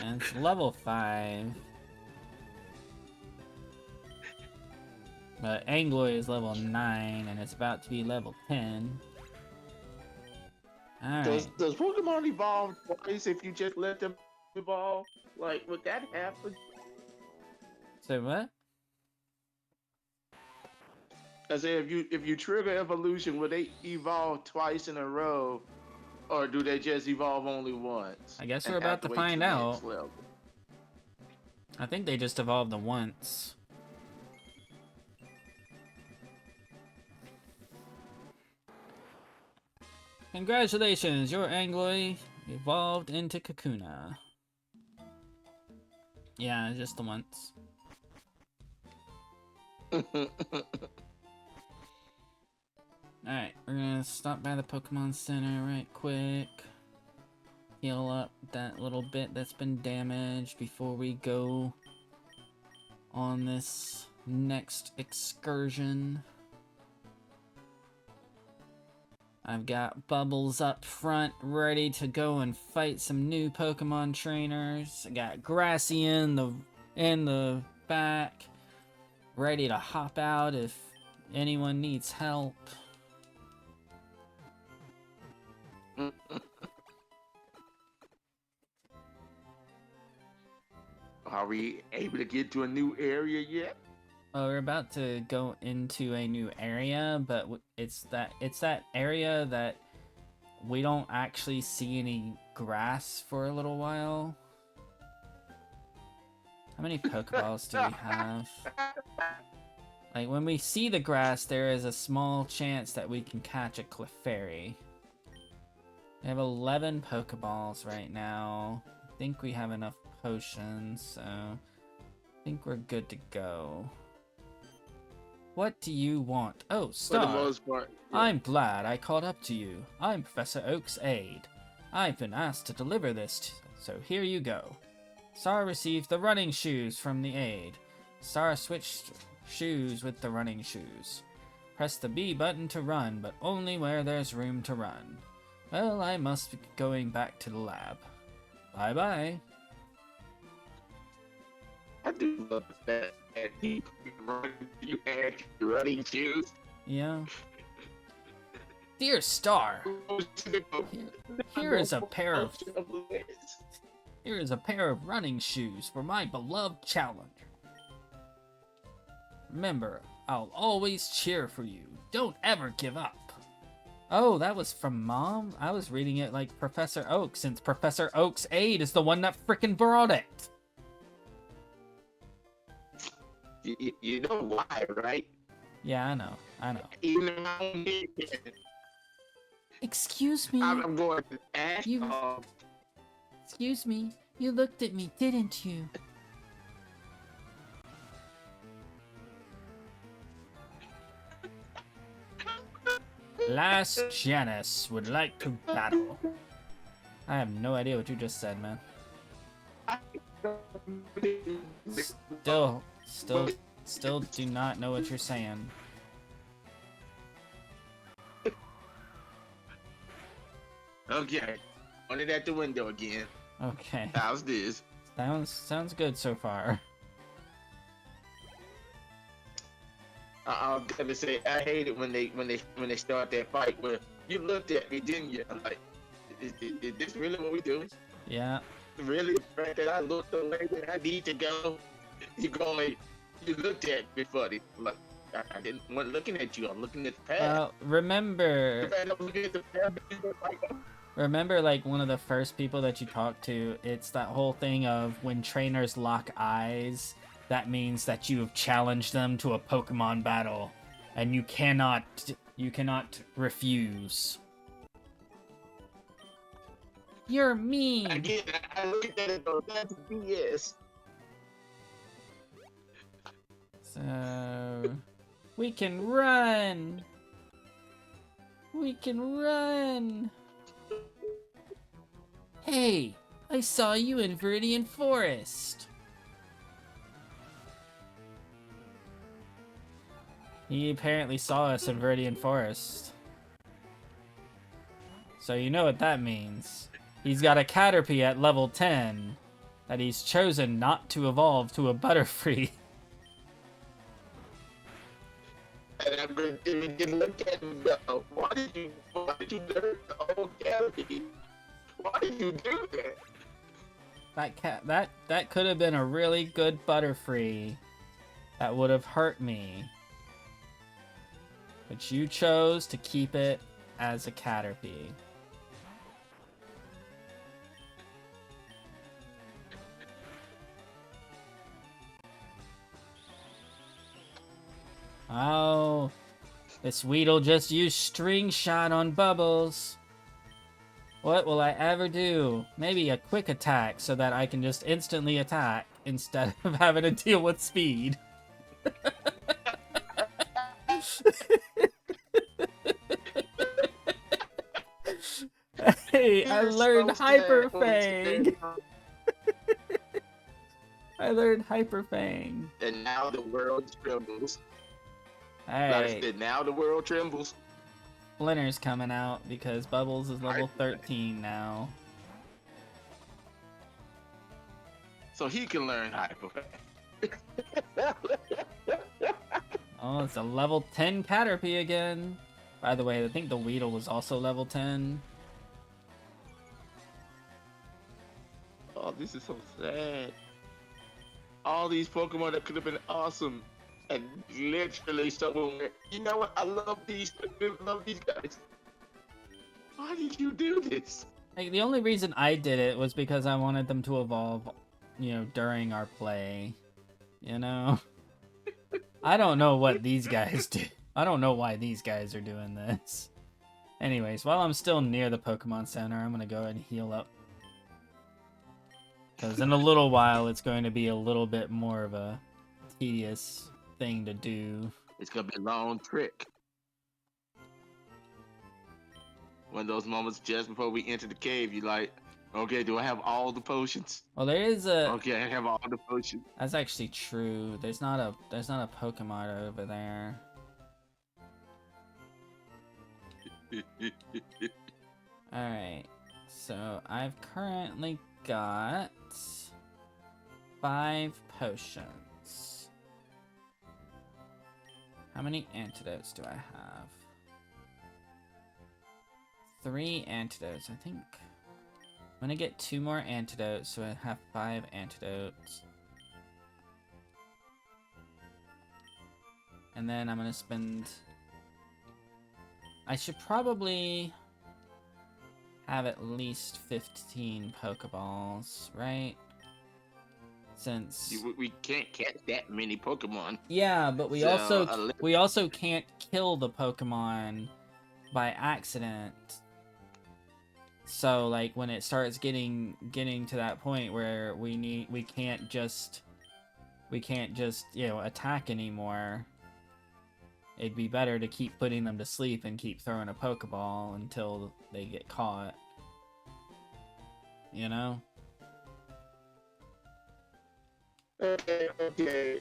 And it's level 5. But Angloy is level 9, and it's about to be level 10. Alright. Does Pokemon evolve twice if you just let them evolve? Like, would that happen? So what? I say if you trigger evolution, will they evolve twice in a row, or do they just evolve only once? I guess and we're have about to wait find till the next out. level? I think they just evolved the once. Congratulations, your Angloy evolved into Kakuna. Yeah, just the once. Alright, we're gonna stop by the Pokemon Center right quick. Heal up that little bit that's been damaged before we go on this next excursion. I've got Bubbles up front, ready to go and fight some new Pokemon trainers. I got Grassy in the back, ready to hop out if anyone needs help. we able to get to a new area yet? We're about to go into a new area, but it's that area that we don't actually see any grass for a little while. How many Pokeballs do we have? Like, when we see the grass, there is a small chance that we can catch a Clefairy. We have 11 Pokeballs right now. I think we have enough potions, so I think we're good to go. What do you want? Oh, Star. For the most part, yeah. I'm glad I caught up to you. I'm Professor Oak's aide. I've been asked to deliver this, so here you go. Star received the running shoes from the aide. Star switched shoes with the running shoes. Press the B button to run, but only where there's room to run. Well, I must be going back to the lab. Bye-bye. I do love that you had running shoes. Yeah. Dear Star, here is a pair of running shoes for my beloved challenger. Remember, I'll always cheer for you. Don't ever give up. Oh, that was from Mom? I was reading it like Professor Oak, since Professor Oak's aide is the one that frickin' brought it. You know why, right? Yeah, I know. Even if I don't need it, Excuse me. I'm going to ask You- Excuse me. You looked at me, didn't you? Last Janice would like to battle. I have no idea what you just said, man. Still do not know what you're saying. Okay, on it at the window again. Okay. How's this? Sounds good so far. I'm gonna say I hate it when they start that fight where you looked at me, didn't you? I'm like, is this really what we doing? Yeah. Really, the fact that I looked the way that I need to go, you looked at me funny. Like I didn't want looking at you. I'm looking at the pad. Well, remember, like, one of the first people that you talk to, it's that whole thing of when trainers lock eyes, that means that you have challenged them to a Pokemon battle, and you cannot refuse. You're mean. Again, I look at that and go, that's BS. So, we can run. We can run. Hey, I saw you in Viridian Forest. He apparently saw us in Viridian Forest. So you know what that means. He's got a Caterpie at level 10 that he's chosen not to evolve to a Butterfree. And I'm going to look at him and go, why did you learn the whole Caterpie? Why did you do that? That could have been a really good Butterfree that would have hurt me. But you chose to keep it as a Caterpie. Oh, this Weedle just used String Shot on Bubbles. What will I ever do? Maybe a quick attack so that I can just instantly attack instead of having to deal with speed. Hey, I learned Hyper Fang. I learned Hyper Fang. And now the world trembles. Hey, Now the world trembles. Splinter's coming out because Bubbles is level 13 now. So he can learn Hyper Fang. Oh, it's a level 10 Caterpie again. By the way, I think the Weedle was also level 10. Oh, this is so sad. all these Pokemon that could have been awesome, and literally someone went, you know what? I love these guys. Why did you do this? Like, the only reason I did it was because I wanted them to evolve, you know, during our play. You know? I don't know what these guys do. I don't know why these guys are doing this. Anyways, while I'm still near the Pokemon Center, I'm gonna go ahead and heal up. Because in a little while, it's going to be a little bit more of a tedious thing to do. It's gonna be a long trick. One of those moments just before we enter the cave, you like, okay, do I have all the potions? Well, there is a... Okay, I have all the potions. That's actually true. There's not a Pokemon over there. Alright. So, I've currently got 5 potions. How many antidotes do I have? 3 antidotes, I think. I'm gonna get 2 more antidotes, so I have 5 antidotes. And then I'm gonna spend... I should probably have at least 15 Pokeballs, right? Since... We can't catch that many Pokemon. Yeah, but we So, also can't kill the Pokemon by accident. So like when it starts getting to that point where we can't just you know attack anymore, it'd be better to keep putting them to sleep and keep throwing a Pokeball until they get caught. You know? Okay.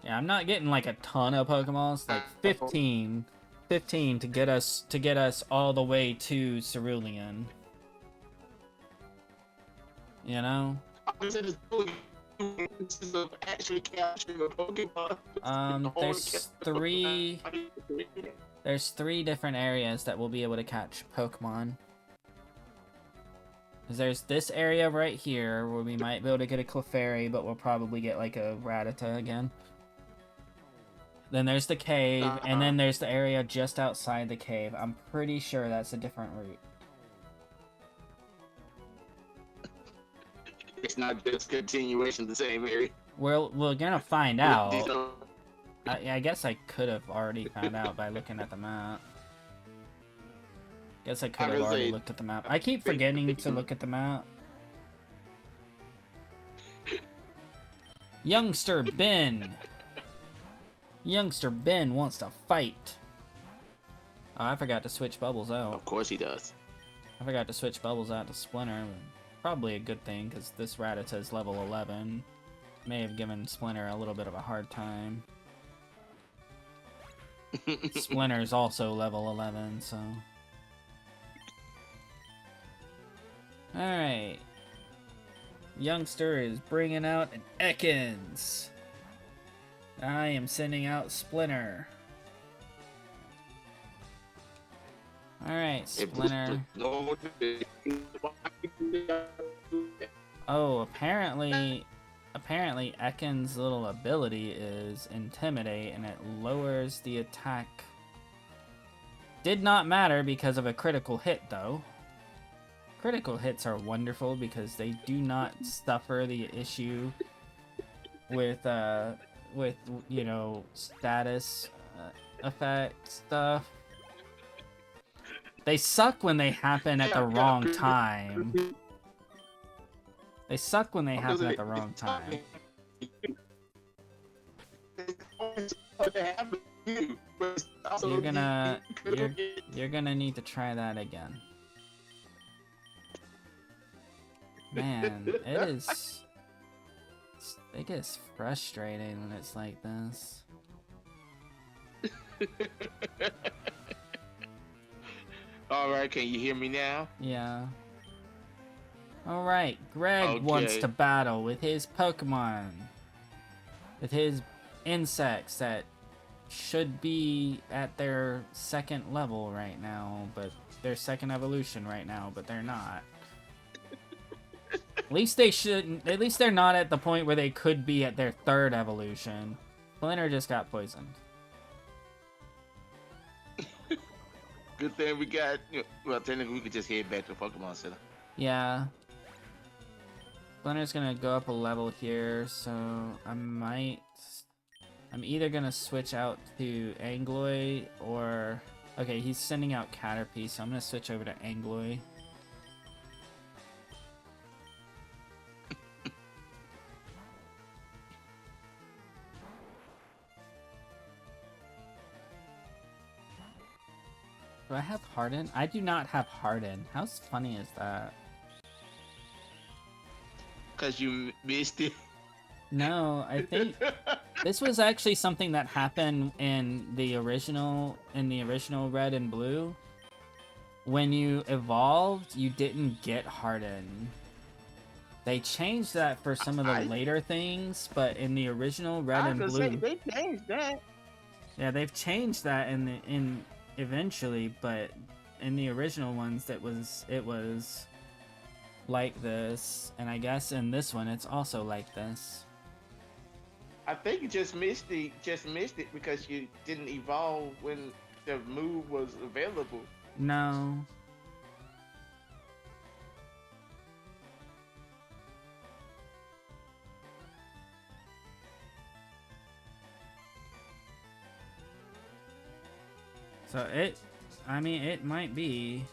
Yeah, I'm not getting like a ton of Pokeballs, like 15 to get us all the way to Cerulean. You know? There's 3 different areas that we'll be able to catch Pokemon. Cause there's this area right here where we might be able to get a Clefairy, but we'll probably get like a Rattata again. Then there's the cave, and then there's the area just outside the cave. I'm pretty sure that's a different route. It's not just continuation of the same area. We're gonna find out. I guess I could have already found out by looking at the map. Guess I could have already looked at the map. I keep forgetting to look at the map. Youngster Ben! Youngster Ben wants to fight. Oh, I forgot to switch Bubbles out. Of course he does. I forgot to switch Bubbles out to Splinter. Probably a good thing, because this Rattata is level 11. May have given Splinter a little bit of a hard time. Splinter's also level 11, so... Alright. Youngster is bringing out an Ekans. I am sending out Splinter. Alright, Splinter. Oh, apparently Ekans' little ability is Intimidate, and it lowers the attack. Did not matter because of a critical hit, though. Critical hits are wonderful because they do not suffer the issue with you know, status effect stuff. They suck when they happen at the wrong time. They suck when they happen at the wrong time. You're gonna need to try that again. Man, it gets frustrating when it's like this. Alright, can you hear me now? Yeah. Alright, Greg wants to battle with his Pokemon. With his insects that should be at their 2nd level right now, but their 2nd evolution right now, but they're not. At least they shouldn't. At least they're not at the point where they could be at their third evolution. Splinter just got poisoned. Good thing we got. Well, technically, we could just head back to Pokemon Center. Yeah. Splinter's gonna go up a level here, so I'm either gonna switch out to Angloy or... Okay, he's sending out Caterpie, so I'm gonna switch over to Angloy. Do I have Harden? I do not have Harden. How funny is that? Because you missed it. No, I think this was actually something that happened in the original Red and Blue. When you evolved, you didn't get Harden. They changed that for some of the later things, but in the original Red and Blue, they changed that. Yeah, they've changed that in eventually, but in the original ones it was like this, and I guess in this one it's also like this. I think you just missed it because you didn't evolve when the move was available. No. So it might be.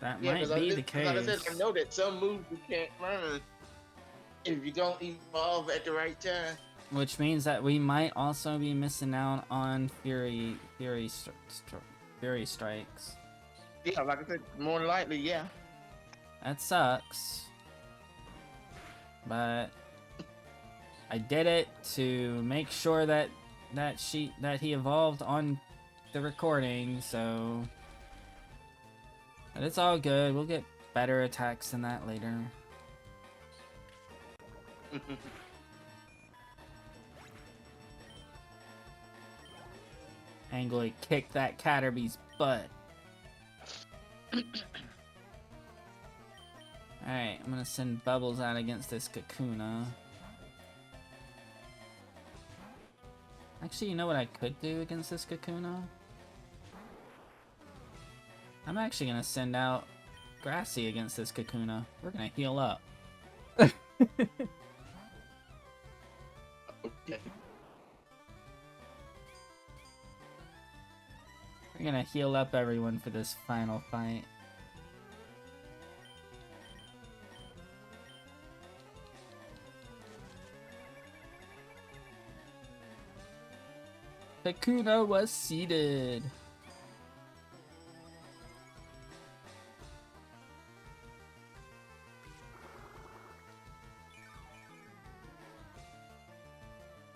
That might be the case. Like I said, I know that some moves you can't learn if you don't evolve at the right time. Which means that we might also be missing out on Fury Strikes. Yeah, like I said, more than likely, yeah. That sucks. But I did it to make sure that he evolved on the recording, so but it's all good. We'll get better attacks than that later. Angloy kicked that Caterpie's butt. Alright, I'm gonna send Bubbles out against this Kakuna. Actually, you know what I could do against this Kakuna? I'm actually gonna send out Grassy against this Kakuna. We're gonna heal up. Okay. We're gonna heal up everyone for this final fight. Kakuna was seated.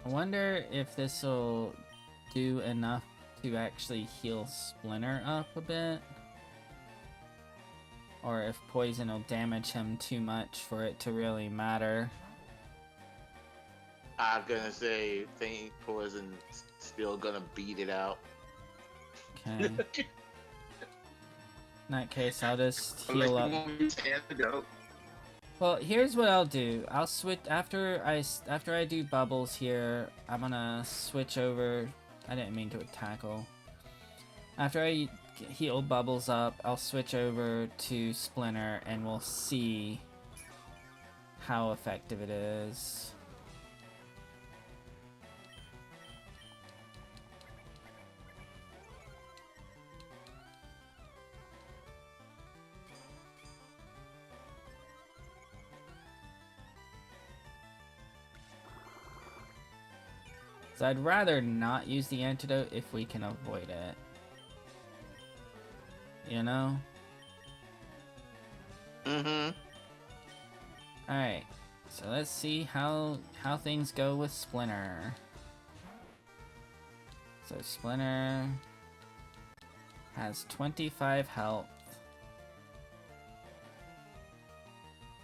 I wonder if this will do enough to actually heal Splinter up a bit. Or if poison will damage him too much for it to really matter. I'm gonna say, think poison still gonna beat it out. Okay. In that case, I'll just heal up. Well, here's what I'll do. I'll switch after I do Bubbles here. I'm gonna switch over. I didn't mean to tackle. After I heal Bubbles up, I'll switch over to Splinter, and we'll see how effective it is. So I'd rather not use the antidote if we can avoid it. You know? Mm-hmm. Alright. So let's see how things go with Splinter. So Splinter has 25 health.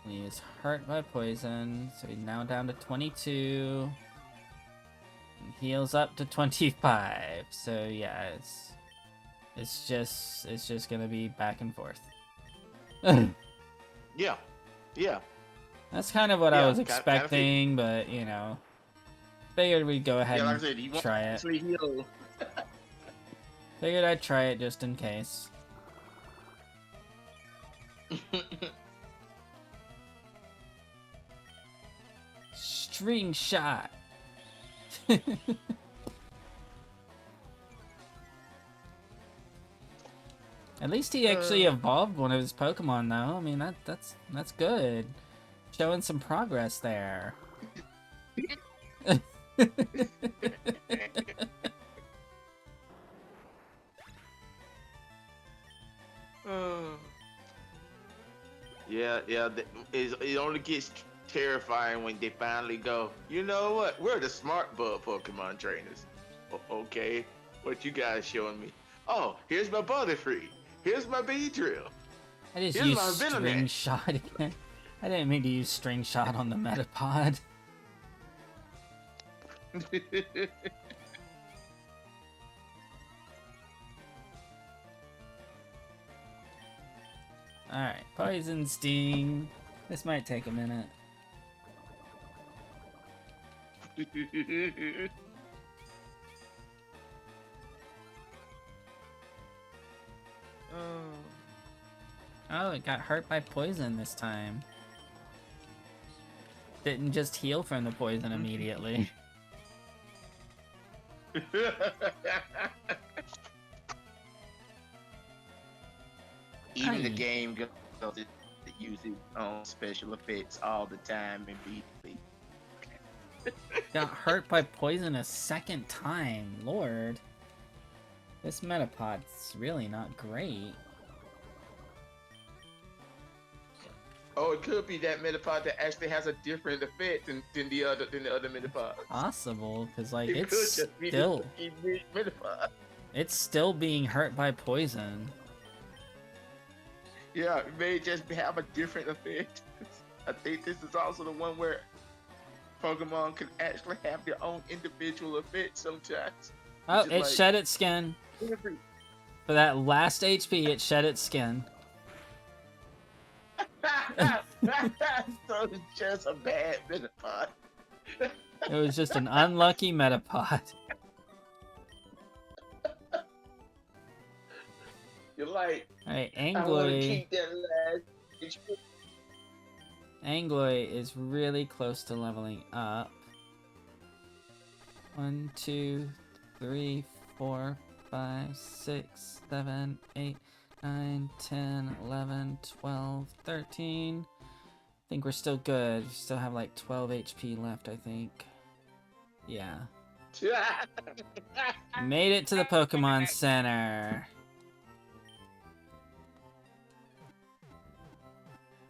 He is hurt by poison, so he's now down to 22. Heals up to 25. So yeah, it's just gonna be back and forth. Yeah, yeah, That's kind of what I yeah. was Kind of figured. expecting, but you know, figured we'd go ahead Yeah, like I and said, he won't try it. actually heal. Figured I'd try it just in case. String shot. At least he actually evolved one of his Pokemon, though. I mean, that's good. Showing some progress there. Uh, yeah, yeah. It only gets terrifying when they finally go. You know what? We're the smart bug Pokemon trainers. Okay, what you guys showing me? Oh, here's my Butterfree. Here's my Beedrill. I just Here's used my String Venonat. Shot again. I didn't mean to use String Shot on the Metapod. Alright, Poison Sting. This might take a minute. Oh, it got hurt by poison this time. Didn't just heal from the poison immediately. Even the Aye. game goes to use its own special effects all the time immediately. Got hurt by poison a second time. Lord. This Metapod's really not great. Oh, it could be that Metapod that actually has a different effect than the other Metapod. Possible, because like It could just be the Metapod. it's still being hurt by poison. Yeah, it may just have a different effect. I think this is also the one where Pokemon can actually have their own individual effects sometimes. Oh, Which it is like shed its skin. For that last HP, it shed its skin. So it's just a bad Metapod. It was just an unlucky Metapod. You're like, Alright, I want to Angloy. keep that last HP. Angloy is really close to leveling up. 1, 2, 3, 4, 5, 6, 7, 8, 9, 10, 11, 12, 13. I think we're still good. We still have like 12 HP left, I think. Yeah. Made it to the Pokemon Center.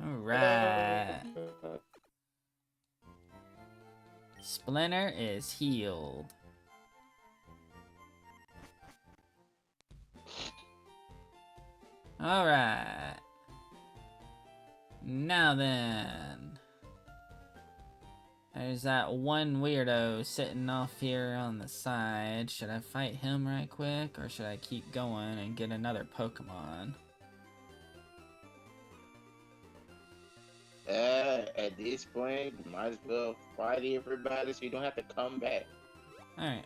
Alright. Splinter is healed. Alright. Now then. There's that one weirdo sitting off here on the side. Should I fight him right quick, or should I keep going and get another Pokemon? At this point, you might as well fight everybody so you don't have to come back. Alright.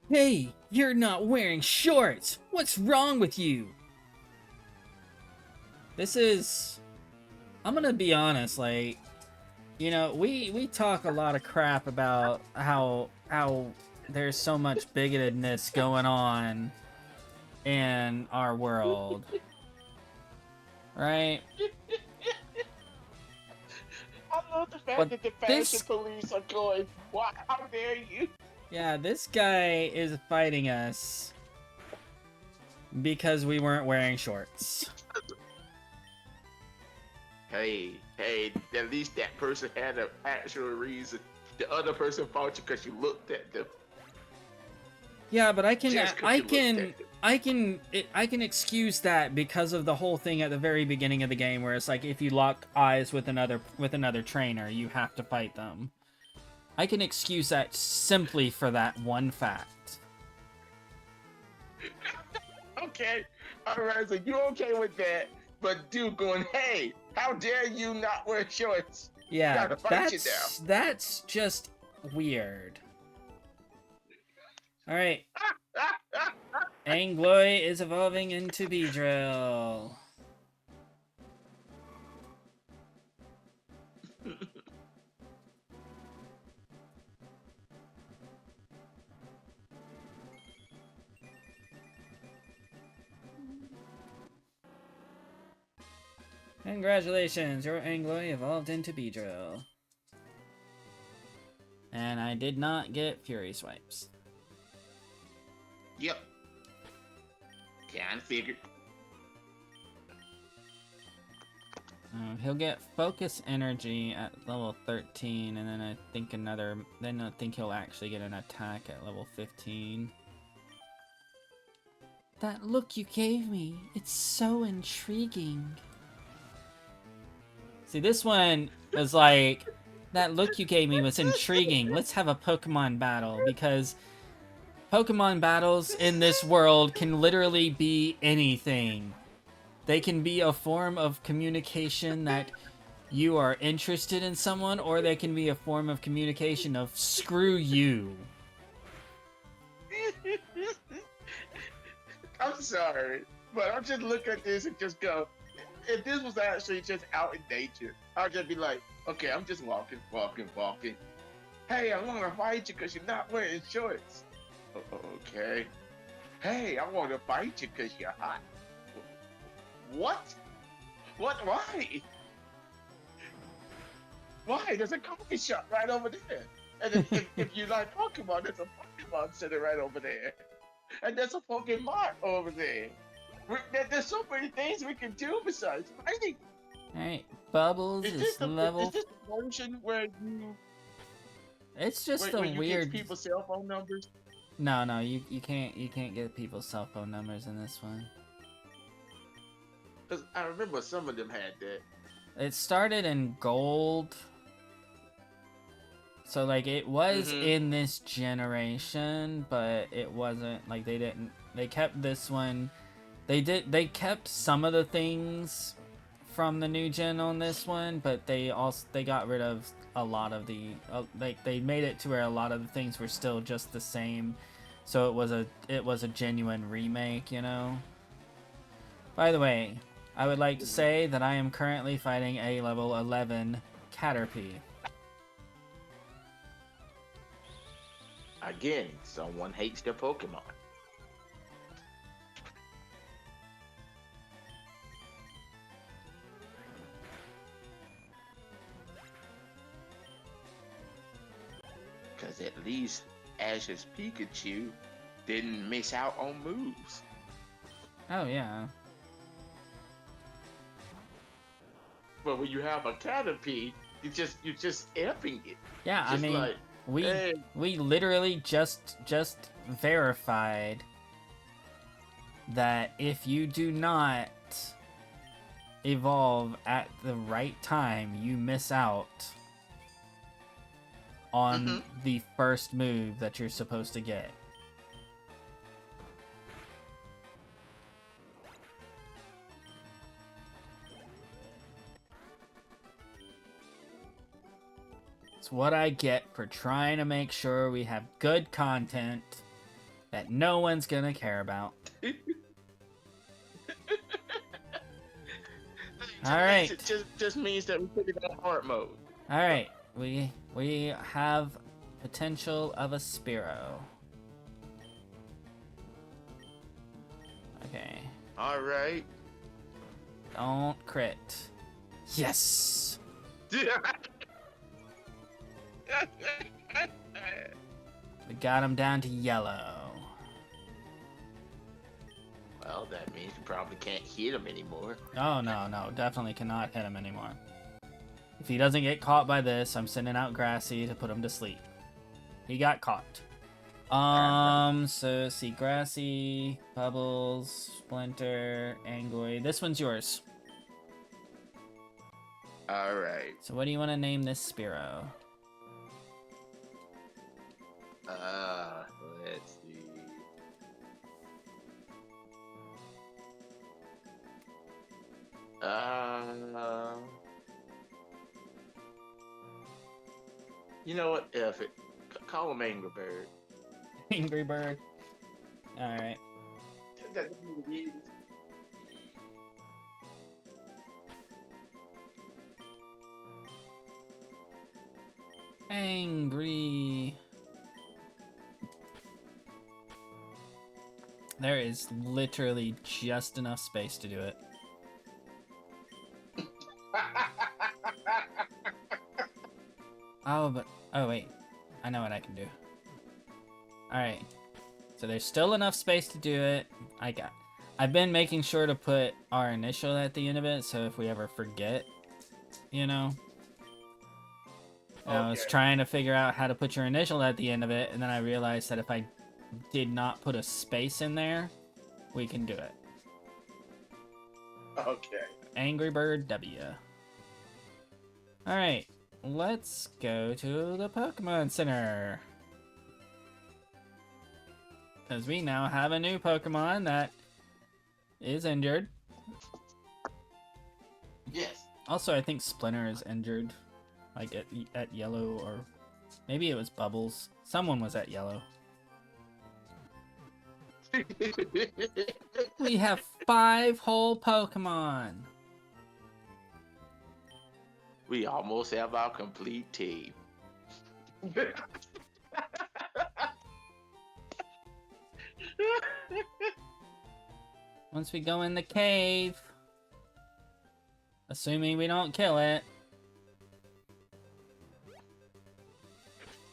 Hey, you're not wearing shorts! What's wrong with you? This is... I'm gonna be honest, like... You know, we talk a lot of crap about how there's so much bigotedness going on in our world. Right? I love the fact But that the this- fashion police are going, why, how dare you? Yeah, this guy is fighting us because we weren't wearing shorts. Hey, at least that person had an actual reason. The other person fought you because you looked at them. Yeah, but I can Just 'cause you looked at them. I can excuse that because of the whole thing at the very beginning of the game, where it's like if you lock eyes with another trainer, you have to fight them. I can excuse that simply for that one fact. Okay, All right, so you okay with that? But dude going, hey, how dare you not wear shorts? Yeah, Gotta fight you now. that's just weird. Alright, Angloy is evolving into Beedrill. Congratulations, your Angloy evolved into Beedrill. And I did not get Fury Swipes. Yep. Kinda figured. He'll get Focus Energy at level 13, and then I think he'll actually get an attack at level 15. That look you gave me, it's so intriguing. See, this one was like, that look you gave me was intriguing. Let's have a Pokemon battle, because Pokemon battles in this world can literally be anything. They can be a form of communication that you are interested in someone, or they can be a form of communication of screw you. I'm sorry, but I'm just looking at this and just go, if this was actually just out in nature, I'd just be like, okay, I'm just walking. Hey, I want to fight you because you're not wearing shorts. Okay. Hey, I want to fight you because you're hot. What? What? Why? Why? There's a coffee shop right over there. And if you like Pokemon, there's a Pokemon Center right over there. And there's a Pokemon over there. There's so many things we can do besides fighting. Alright, Bubbles Is is level... is this the version where you... It's just where a you weird... get people's cell phone numbers? No, you can't get people's cell phone numbers in this one. Because I remember some of them had that. It started in gold. So, like, it was in this generation, but it wasn't, like, they kept this one, they kept some of the things from the new gen on this one, but they got rid of a lot of the, like, they made it to where a lot of the things were still just the same, so it was a genuine remake, you know? By the way, I would like to say that I am currently fighting a level 11 Caterpie. Again, someone hates their Pokemon. Because at least Ash's Pikachu didn't miss out on moves. Oh, yeah. But when you have a Caterpie, you're just amping it. Yeah, Just I mean, like, hey. we literally just verified that if you do not evolve at the right time, you miss out on the first move that you're supposed to get. It's what I get for trying to make sure we have good content that no one's gonna care about. Alright. It just means that we put it on hard mode. Alright. We have potential of a Spearow. Okay. Alright. Don't crit. Yes! We got him down to yellow. Well, that means you probably can't hit him anymore. Oh, no, definitely cannot hit him anymore. If he doesn't get caught by this, I'm sending out Grassy to put him to sleep. He got caught. So let's see, Grassy, Bubbles, Splinter, Angloy. This one's yours. Alright. So what do you want to name this Spearow? Let's see. You know what? If it, call him Angry Bird. Angry Bird. Alright. That's what it is. Angry. There is literally just enough space to do it. Oh wait, I know what I can do. Alright, so there's still enough space to do it. I've been making sure to put our initial at the end of it, so if we ever forget, you know. And I was trying to figure out how to put your initial at the end of it, and then I realized that if I did not put a space in there, we can do it. Okay. Angry Bird W. Alright, let's go to the Pokemon Center. Because we now have a new Pokemon that is injured. Yes. Also, I think Splinter is injured. Like at yellow, or maybe it was Bubbles. Someone was at yellow. We have 5 whole Pokemon. We almost have our complete team. Once we go in the cave, assuming we don't kill it.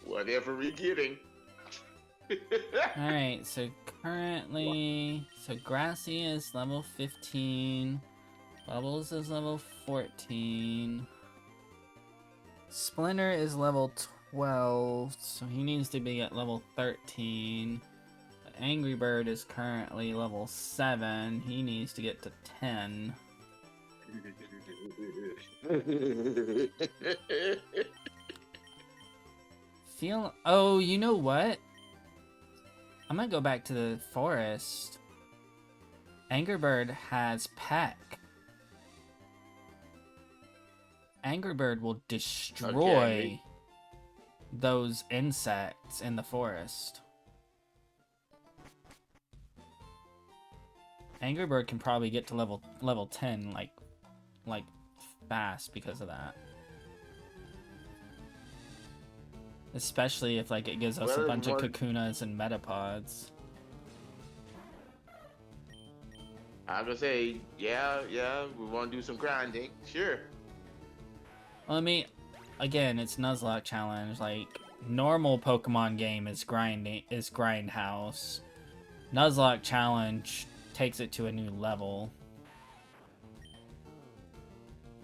Whatever we're getting. Alright, so currently, Grassy is level 15, Bubbles is level 14, Splinter is level 12, so he needs to be at level 13. Angry Bird is currently level 7, he needs to get to 10. Oh, you know what? I'm gonna go back to the forest. Angry Bird has Peck. Angry Bird will destroy those insects in the forest. Angry Bird can probably get to level 10 like fast because of that. Especially if like it gives us a bunch of Kakunas and Metapods. I'm gonna say, yeah, we want to do some grinding, sure. Well, I mean, again, it's Nuzlocke challenge. Like normal Pokemon game is Grindhouse. Nuzlocke challenge takes it to a new level.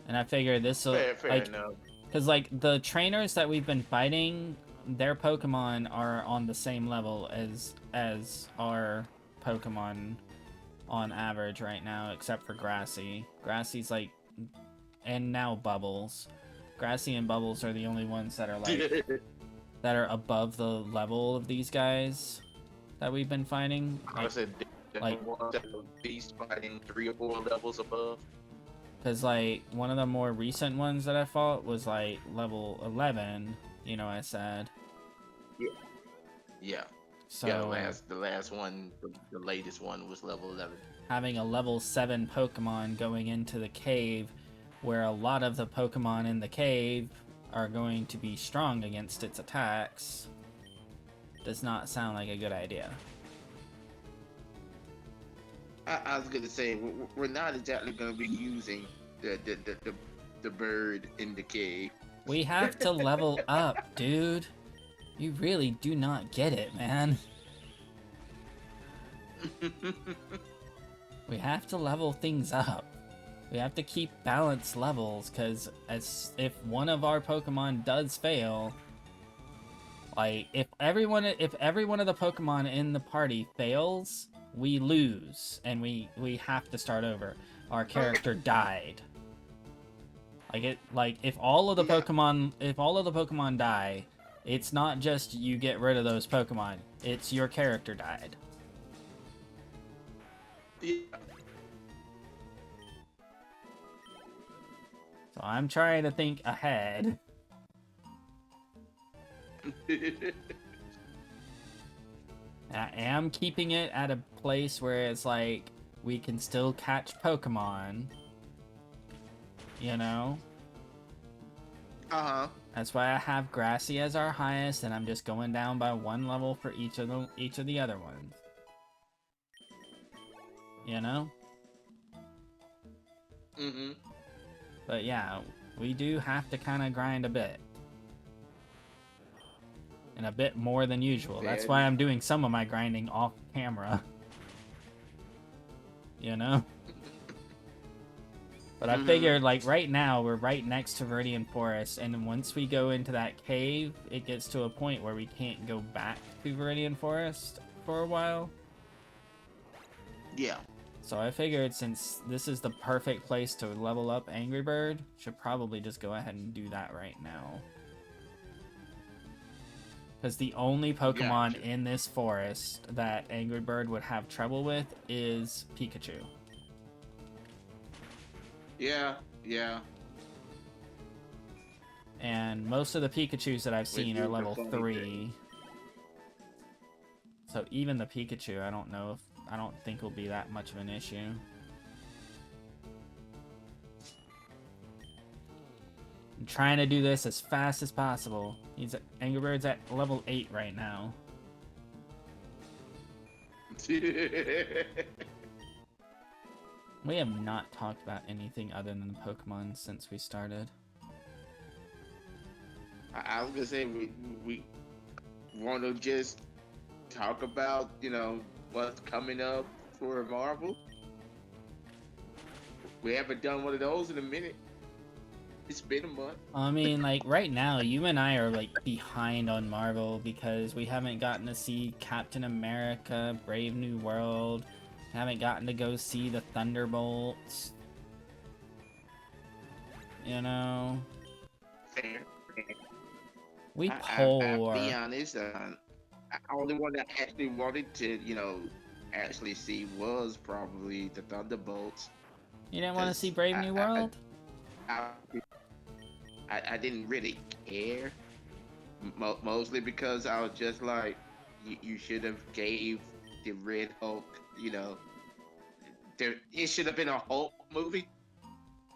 And I figure this will fair enough. Because, like, the trainers that we've been fighting, their Pokemon are on the same level as our Pokemon on average right now, except for Grassy. Grassy's, like... And now Bubbles. Grassy and Bubbles are the only ones that are, like... that are above the level of these guys that we've been fighting. I said, like beast fighting 3 or 4 levels above. Because, like, one of the more recent ones that I fought was, like, level 11, you know, I said. Yeah. So, yeah, the last one, the latest one was level 11. Having a level 7 Pokemon going into the cave, where a lot of the Pokemon in the cave are going to be strong against its attacks, does not sound like a good idea. I was gonna say we're not exactly gonna be using the bird in the cave. We have to level up, dude. You really do not get it, man. We have to level things up. We have to keep balanced levels, because if one of our Pokemon does fail, like if every one of the Pokemon in the party fails, we lose, and we have to start over. Our character died. Like if all of the Pokemon die, it's not just you get rid of those Pokemon. It's your character died. Yeah. So I'm trying to think ahead. I am keeping it at a place where it's like we can still catch Pokemon. You know? Uh-huh. That's why I have Grassy as our highest, and I'm just going down by one level for each of the other ones. You know? Mm-hmm. But yeah, we do have to kind of grind a bit. And a bit more than usual. That's why I'm doing some of my grinding off camera. You know? But I figured, like, right now, we're right next to Viridian Forest, and once we go into that cave, it gets to a point where we can't go back to Viridian Forest for a while. Yeah. So I figured, since this is the perfect place to level up Angry Bird, should probably just go ahead and do that right now. Because the only Pokemon in this forest that Angry Bird would have trouble with is Pikachu. Yeah, yeah. And most of the Pikachus that I've seen are level 3. So even the Pikachu, I don't think will be that much of an issue. I'm trying to do this as fast as possible. Angry Bird's at level 8 right now. We have not talked about anything other than Pokemon since we started. I was gonna say we want to just talk about, you know, what's coming up for Marvel. We haven't done one of those in a minute. It's been a month. I mean, like, right now, you and I are, like, behind on Marvel because we haven't gotten to see Captain America, Brave New World, haven't gotten to go see the Thunderbolts. You know? Fair. We I'll poor. be honest, only one that actually wanted to, you know, actually see was probably the Thunderbolts. You didn't want to see Brave New World? I didn't really care, mostly because I was just like, you should have gave the Red Hulk, you know, it should have been a Hulk movie.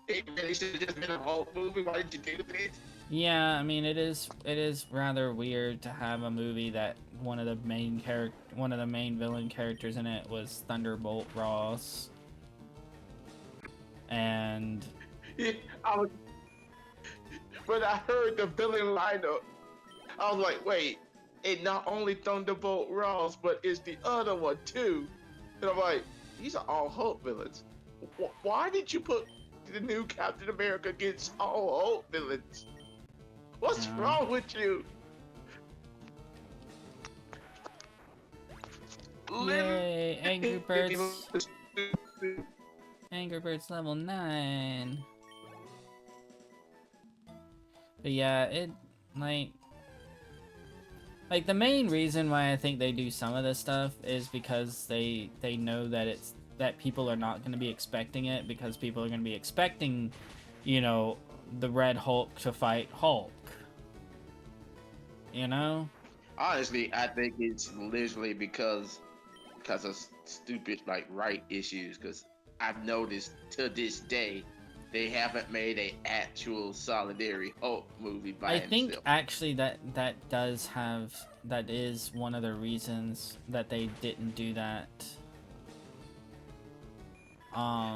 It really should have just been a Hulk movie. Why did you do this? Yeah, I mean, it is rather weird to have a movie that one of the main villain characters in it was Thunderbolt Ross. And yeah, when I heard the villain lineup, I was like, wait, it not only Thunderbolt Ross, but it's the other one too. And I'm like, these are all Hulk villains. Why did you put the new Captain America against all Hulk villains? What's wrong with you? Yay, Angry Birds. Angry Birds level 9. But yeah, it, like the main reason why I think they do some of this stuff is because they know that people are not going to be expecting it, because people are going to be expecting, you know, the Red Hulk to fight Hulk. You know? Honestly, I think it's literally because of stupid like right issues. Because I've noticed to this day they haven't made an actual Solidarity Hulk movie by himself. I think actually that is one of the reasons that they didn't do that.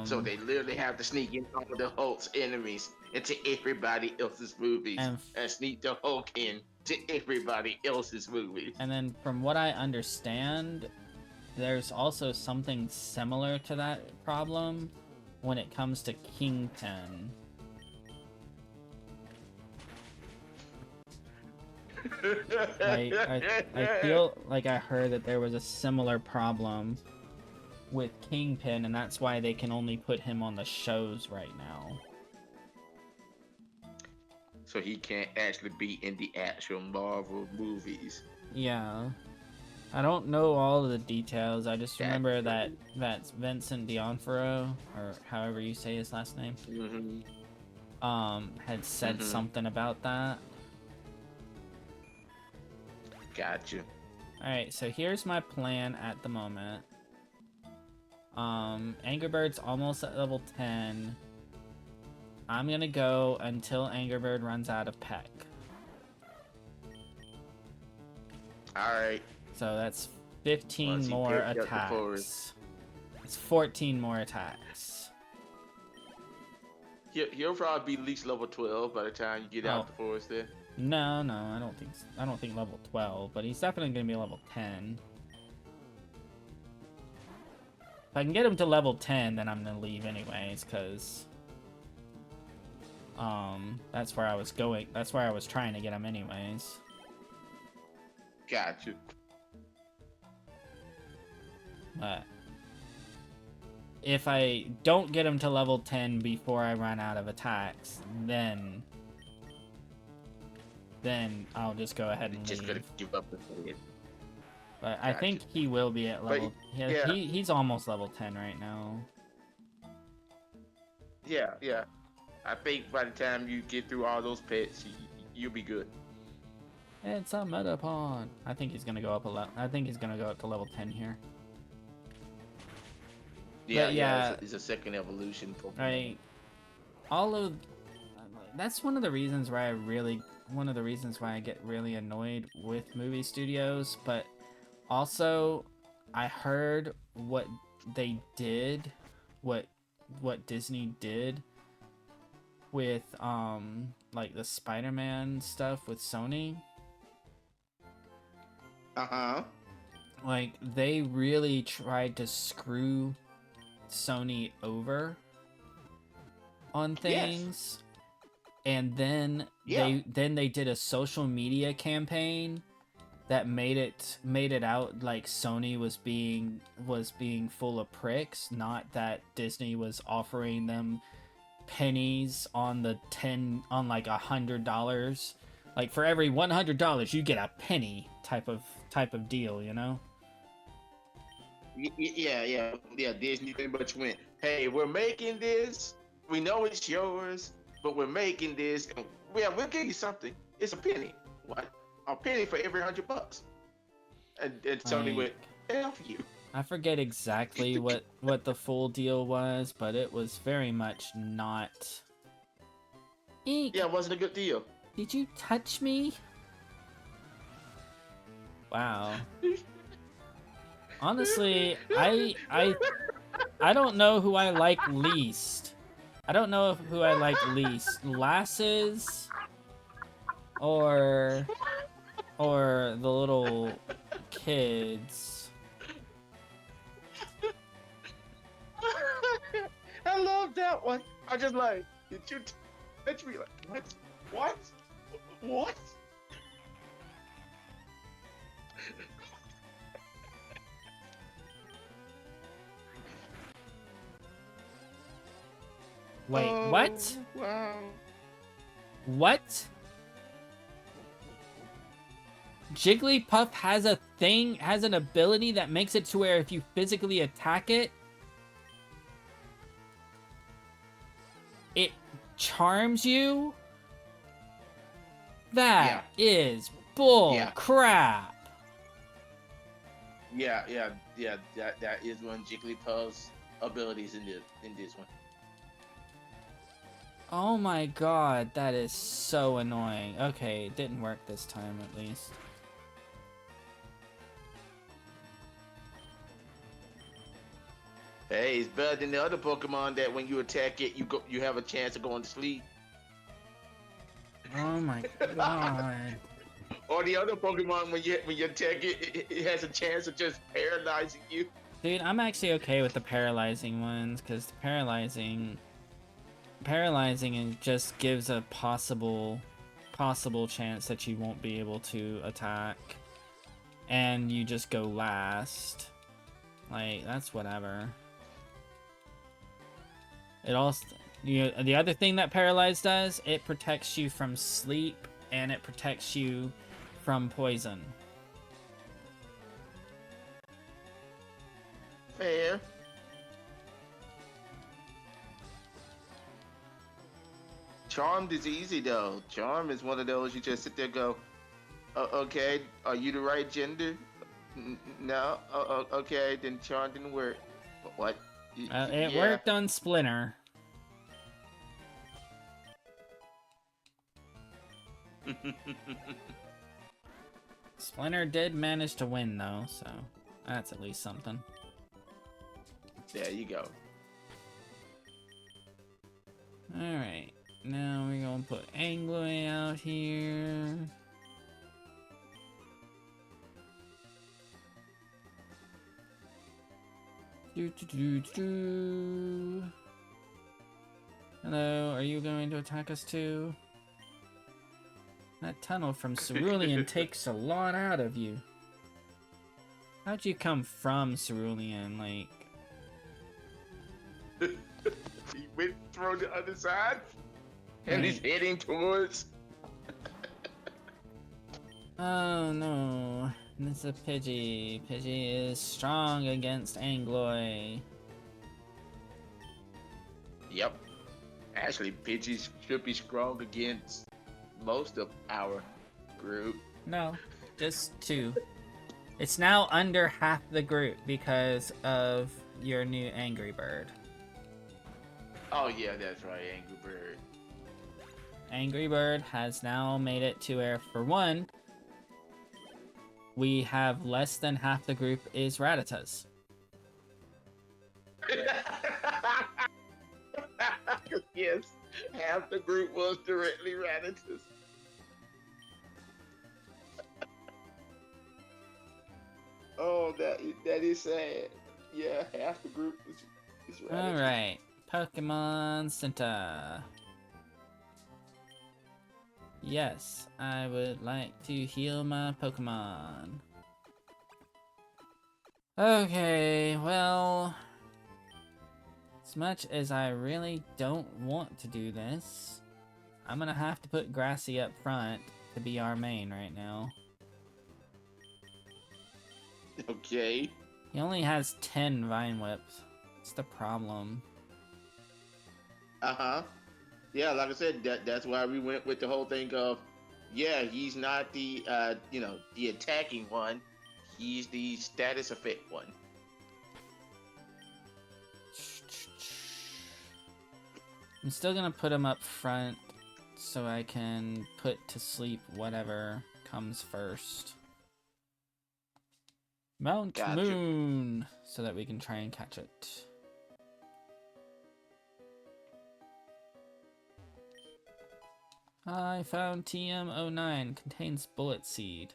So they literally have to sneak in all of the Hulk's enemies into everybody else's movies and sneak the Hulk in to everybody else's movies. And then from what I understand, there's also something similar to that problem when it comes to Kingpin. I feel like I heard that there was a similar problem with Kingpin, and that's why they can only put him on the shows right now. So he can't actually be in the actual Marvel movies. Yeah. I don't know all of the details. I just remember that Vincent D'Onofrio, or however you say his last name, mm-hmm. Had said something about that. Got you. Alright, so here's my plan at the moment. Angry Bird's almost at level 10. I'm gonna go until Angry Bird runs out of peck. Alright. So that's 15 Once he more picks up the forest. attacks. It's 14 more attacks. He'll probably be at least level 12 by the time you get out the forest there. No, I don't think level 12, but he's definitely gonna be level 10. If I can get him to level 10, then I'm gonna leave anyways, because that's where I was going. That's where I was trying to get him anyways. Got you. But if I don't get him to level 10 before I run out of attacks, then I'll just go ahead and leave. Just gonna give up the fight. But I think he will be at level. yeah. He's almost level 10 right now. Yeah. I think by the time you get through all those pets, you'll be good. It's a Metapod. I think he's gonna go up a level. I think he's gonna go up to level 10 here. Yeah. It's a second evolution. Right. That's one of the reasons why I get really annoyed with movie studios, but also I heard what they did, what Disney did with like the Spider-Man stuff with Sony. Like they really tried to screw Sony over on things. Yes. And then they did a social media campaign that made it out like Sony was being full of pricks, not that Disney was offering them pennies on like $100. Like for every $100 you get a penny type of deal, you know? Yeah. Disney pretty much went, hey, we're making this. We know it's yours, but we're making this. And we'll give you something. It's a penny. What? A penny for every $100. And Sony went, F you. I forget exactly what the full deal was, but it was very much not. Eek. Yeah, it wasn't a good deal. Did you touch me? Wow. Honestly, I don't know who I like least. I don't know who I like least. Lasses or the little kids. I love that one. I just like, did you touch me? Like, what? What? Wait, what? Wow. What? Jigglypuff has an ability that makes it to where if you physically attack it, it charms you? That is bull crap. Yeah. That is one of Jigglypuff's abilities in this one. Oh my god, that is so annoying. Okay, it didn't work this time at least. Hey, it's better than the other Pokemon that when you attack it, you have a chance of going to sleep. Oh my god. Or the other Pokemon when you attack it, it has a chance of just paralyzing you. Dude, I'm actually okay with the paralyzing ones because the paralyzing just gives a possible chance that you won't be able to attack, and you just go last. Like, that's whatever. It also, the other thing that Paralyze does, it protects you from sleep and it protects you from poison. Fair. Charmed is easy though. Charm is one of those you just sit there and go, Okay, are you the right gender? No. Okay, then charm didn't work. What? It Yeah. worked on Splinter. Splinter did manage to win, though, so that's at least something. There you go. Alright, now we're gonna put Angloy out here. Hello, are you going to attack us too? That tunnel from Cerulean takes a lot out of you. How'd you come from Cerulean, like... He went through the other side, and he's heading towards... Oh no, it's a Pidgey. Pidgey is strong against Angloy. Yep. Actually, Pidgey should be strong against most of our group. No, just 2. It's now under half the group because of your new Angry Bird. Oh yeah, that's right, Angry Bird. Angry Bird has now made it to where, for one, we have less than half the group is Rattatas. Yes, half the group was directly Rattatas. Oh, that is sad. Yeah, half the group is Rattatas. Alright, Pokemon Center. Yes, I would like to heal my Pokemon. Okay, well... As much as I really don't want to do this, I'm gonna have to put Grassy up front to be our main right now. Okay. He only has 10 Vine Whips. That's the problem. Uh-huh. Yeah, like I said, that's why we went with the whole thing of, yeah, he's not the the attacking one. He's the status effect one. I'm still gonna put him up front so I can put to sleep whatever comes first. Mount Gotcha. Moon, so that we can try and catch it. I found TM09, contains Bullet Seed.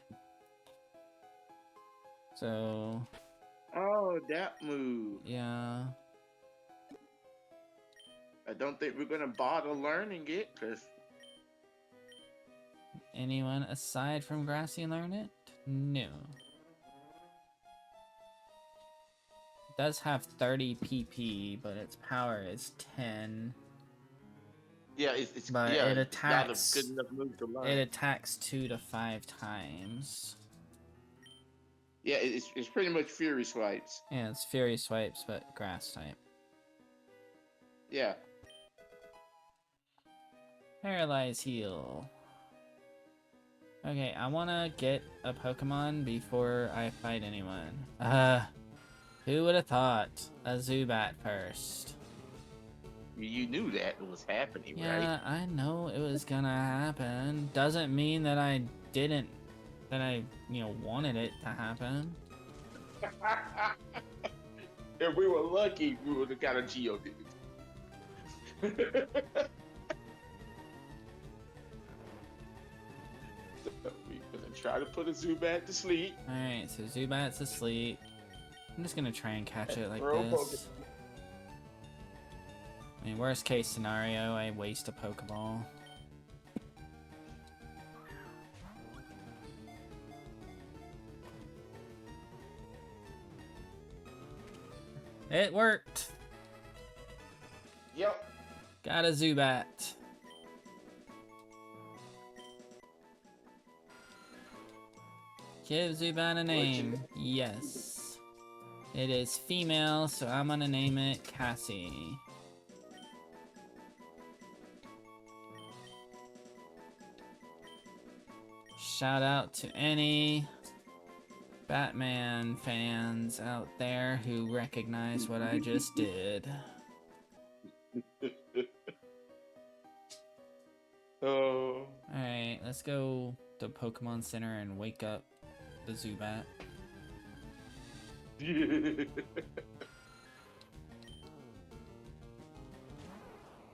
So... Oh, that move. yeah. I don't think we're gonna bother learning it, because... Anyone aside from Grassy learn it? No. It does have 30 PP, but its power is 10. Yeah, it's But yeah, it it's not a attacks. good enough move to learn. It attacks 2 to 5 times. Yeah, it's pretty much Fury Swipes. Yeah, it's Fury Swipes, but Grass type. Yeah. Paralyze Heal. Okay, I wanna get a Pokemon before I fight anyone. Who would have thought? A Zubat first. You knew that was happening, Yeah, right? I know it was gonna happen. Doesn't mean that I didn't, wanted it to happen. If we were lucky, we would have got a Geodude. We're gonna try to put a Zubat to sleep. Alright, so Zubat's asleep. I'm just gonna try and catch it like Throw this. I mean, worst case scenario, I waste a Pokeball. It worked! Yep. Got a Zubat. Give Zubat a name. Yes. It is female, so I'm gonna name it Cassie. Shout out to any Batman fans out there who recognize what I just did. Oh. Alright, let's go to Pokemon Center and wake up the Zubat.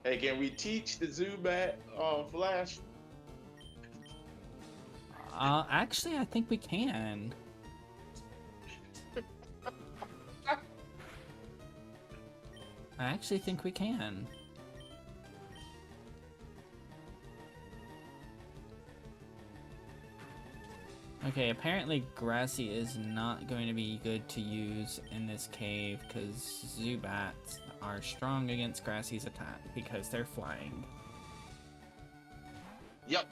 Hey, can we teach the Zubat Flash? Actually, I think we can. I actually think we can. Okay, apparently Grassy is not going to be good to use in this cave because Zubats are strong against Grassy's attack because they're flying. Yep.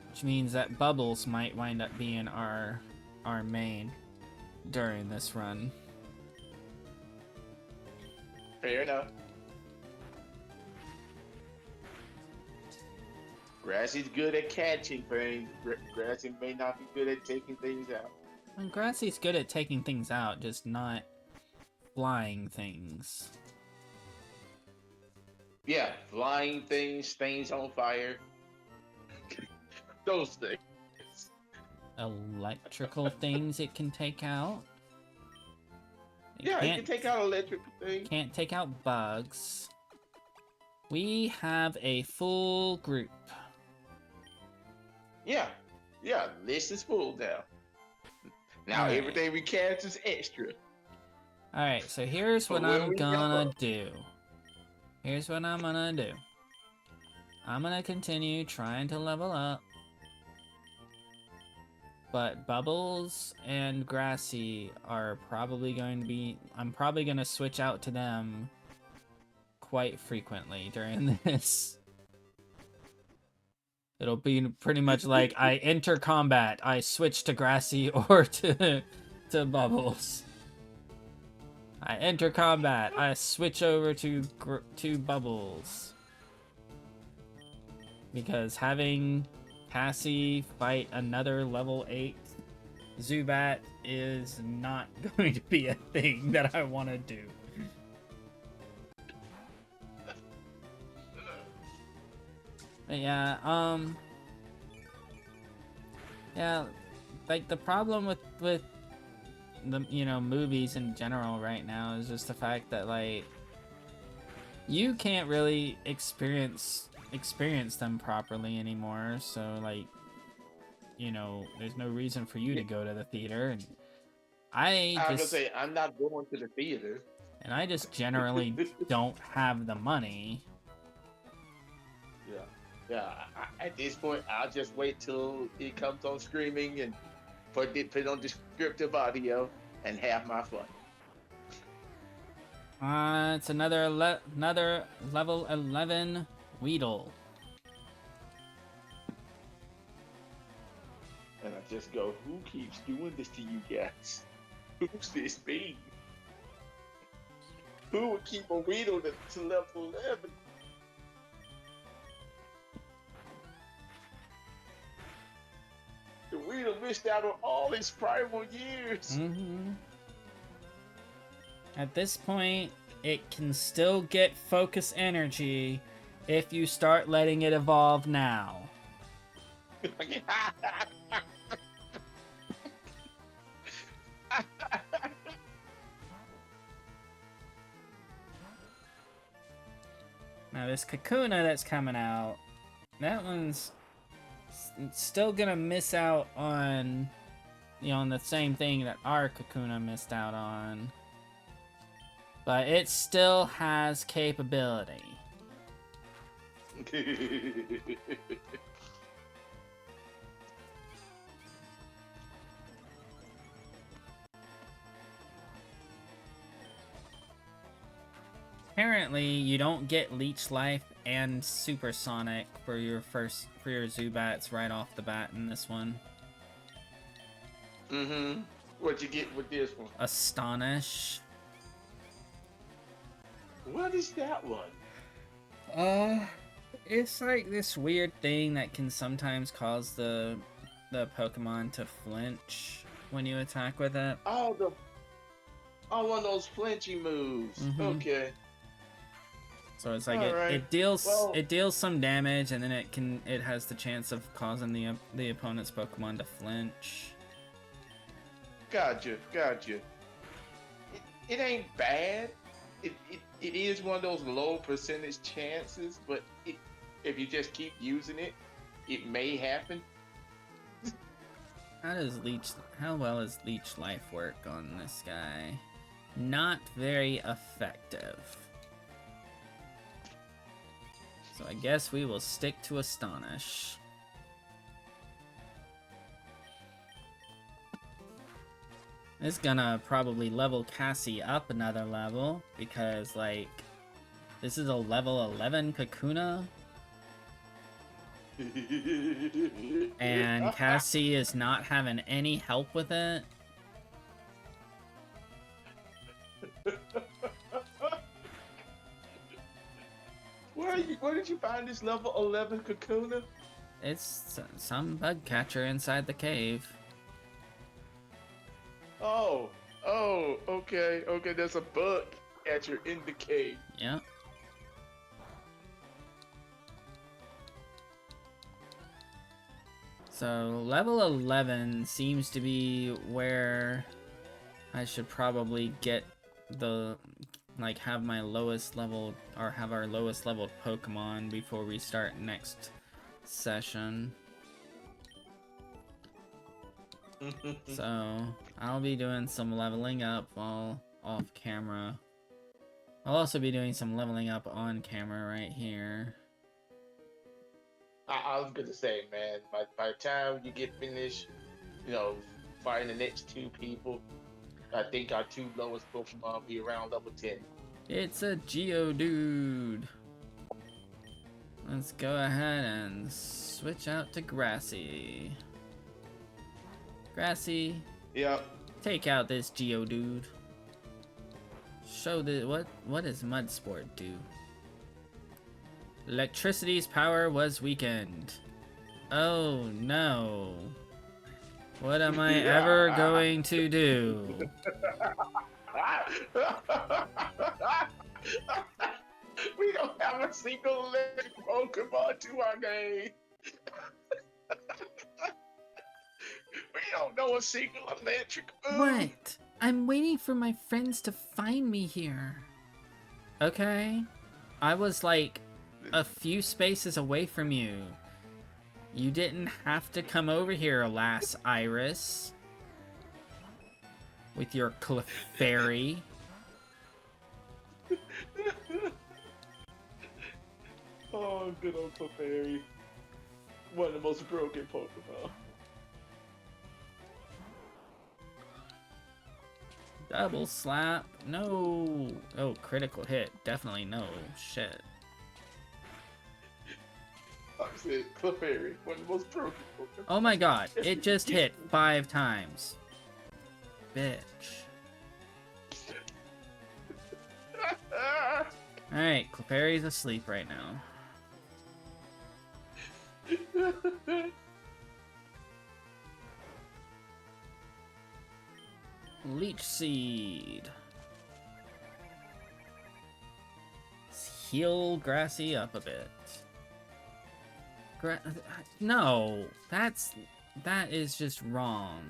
Which means that Bubbles might wind up being our main during this run. Fair enough. Grassy's good at catching things. Grassy may not be good at taking things out. And Grassy's good at taking things out, just not flying things. Yeah, flying things, things on fire. Those things. Electrical things it can take out. It can take out electrical things. Can't take out bugs. We have a full group. Yeah, list is full now. Now Alright. everything we cast is extra. Alright, so here's what I'm gonna do. Here's what I'm gonna do. I'm gonna continue trying to level up. But Bubbles and Grassy are probably going to be... I'm probably gonna switch out to them quite frequently during this. It'll be pretty much like I enter combat, I switch to Grassy or to Bubbles. I enter combat, I switch over to Bubbles. Because having Cassie fight another level 8 Zubat is not going to be a thing that I want to do. But yeah, yeah, like the problem with the, you know, movies in general right now is just the fact that, like, you can't really experience them properly anymore, so, like, you know, there's no reason for you to go to the theater, and I was gonna say, I'm not going to the theater. And I just generally don't have the money. Yeah, at this point, I'll just wait till it comes on streaming and put it on descriptive audio and have my fun. It's another level 11 Weedle. And I just go, who keeps doing this to you guys? Who's this being? Who would keep a Weedle to level 11? The Weedle missed out on all his primal years. At this point, it can still get focus energy if you start letting it evolve now. Now this Kakuna that's coming out, that one's still gonna miss out on, you know, on the same thing that our Kakuna missed out on. But it still has capability. Apparently, you don't get Leech Life and Supersonic for your Zubats right off the bat in this one. What'd you get with this one? Astonish. What is that one? It's like this weird thing that can sometimes cause the Pokemon to flinch when you attack with it. One of those flinchy moves. Mm-hmm. Okay. So it's like All right. it deals some damage, and then it has the chance of causing the opponent's Pokemon to flinch. Gotcha. It ain't bad. It is one of those low percentage chances, but if you just keep using it, it may happen. How well does Leech Life work on this guy? Not very effective. So I guess we will stick to Astonish. It's gonna probably level Cassie up another level, because, like, this is a level 11 Kakuna. And Cassie is not having any help with it. Where did you find this level 11 Kakuna? It's some bug catcher inside the cave. Oh, okay. There's a bug catcher in the cave. Yeah. So level 11 seems to be where I should probably get have my lowest level, or have our lowest leveled Pokemon before we start next session. So I'll be doing some leveling up while off camera. I'll also be doing some leveling up on camera right here. I was gonna say, man, by the time you get finished, fighting the next two people, I think our two lowest Pokemon will be around level 10. It's a Geodude. Let's go ahead and switch out to Grassy. Grassy. Yep. Take out this Geodude. Show what does Mud Sport do? Electricity's power was weakened. Oh no. What am I ever going to do? We don't have a single electric Pokemon to our game. We don't know a single electric move. What? I'm waiting for my friends to find me here. Okay? I was like a few spaces away from you. You didn't have to come over here, alas, Iris. With your Clefairy. Oh, good old Clefairy. One of the most broken Pokemon. Double slap. No. Oh, critical hit. Definitely no. Shit. I said Clefairy, one of the most broken Pokemon. Oh my god. It just hit 5 times. Bitch. Alright, Clefairy's asleep right now. Leech Seed. Let's heal Grassy up a bit. No, that is just wrong.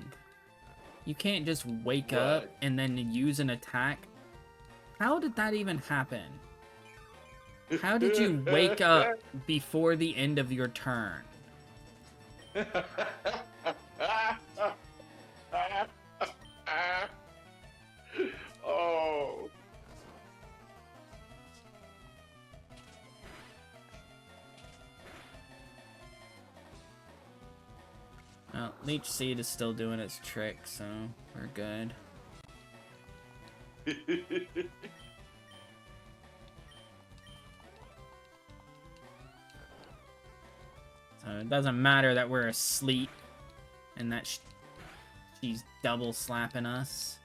You can't just wake up and then use an attack. How did that even happen? How did you wake up before the end of your turn? Oh. Well, Leech Seed is still doing its trick, so we're good. So it doesn't matter that we're asleep and that she's double slapping us.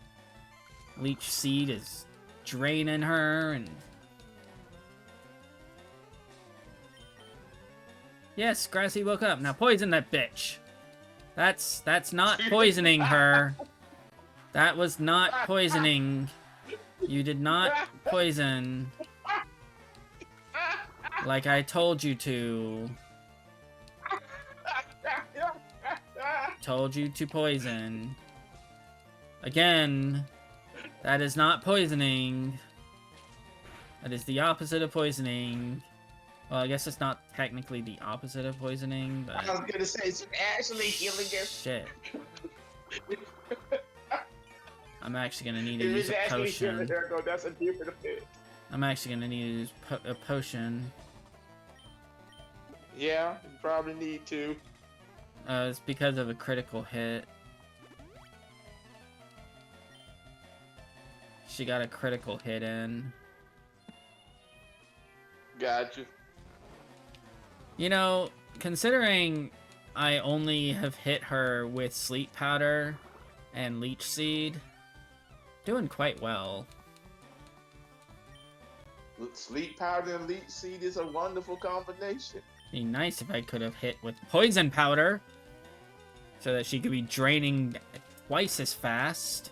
Leech Seed is draining her, and Yes, Grassy woke up. Now poison that bitch. That's not poisoning her. That was not poisoning. You did not poison. Like I told you to. Told you to poison. Again, that is not poisoning. That is the opposite of poisoning. Well, I guess it's not technically the opposite of poisoning, but... I was gonna say, it's actually healing it. Shit. I'm actually gonna need to use a potion. That's a different effect. I'm actually gonna need to use a potion. Yeah, you probably need to. It's because of a critical hit. She got a critical hit in. Gotcha. You know, considering I only have hit her with Sleep Powder and Leech Seed, doing quite well. Sleep Powder and Leech Seed is a wonderful combination. Be nice if I could have hit with Poison Powder, so that she could be draining twice as fast.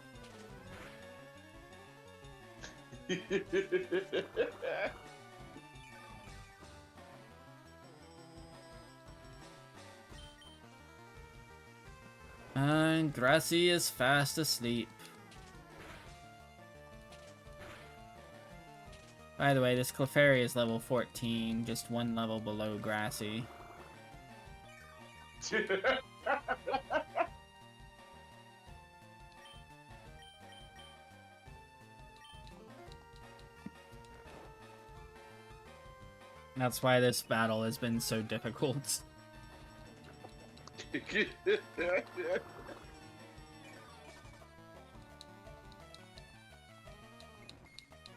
And Grassy is fast asleep. By the way, this Clefairy is level 14, just one level below Grassy. That's why this battle has been so difficult.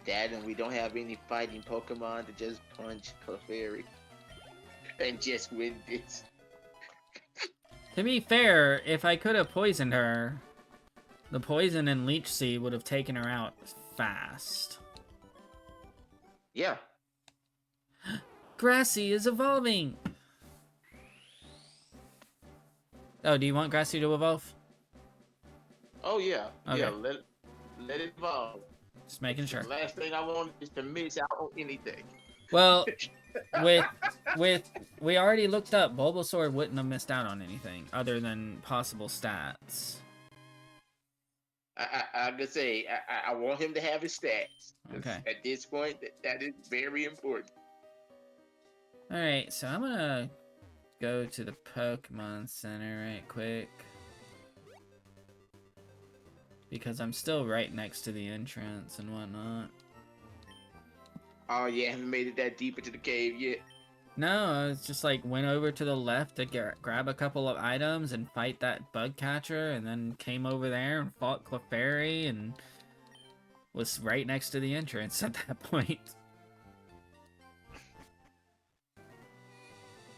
Dad, and we don't have any fighting Pokemon to just punch Clefairy and just win this. To be fair, if I could have poisoned her, the poison and Leech Seed would have taken her out fast. Yeah. Grassy is evolving! Oh, do you want Grassy to evolve? Oh, yeah. Okay. Yeah, let it evolve. Just making sure. The last thing I want is to miss out on anything. Well, we already looked up, Bulbasaur wouldn't have missed out on anything other than possible stats. I could say I want him to have his stats. Okay. At this point, that is very important. Alright, so I'm gonna go to the Pokemon Center right quick. Because I'm still right next to the entrance and whatnot. Oh, yeah, haven't made it that deep into the cave yet. No, it's just like went over to the left to grab a couple of items and fight that bug catcher, and then came over there and fought Clefairy and was right next to the entrance at that point.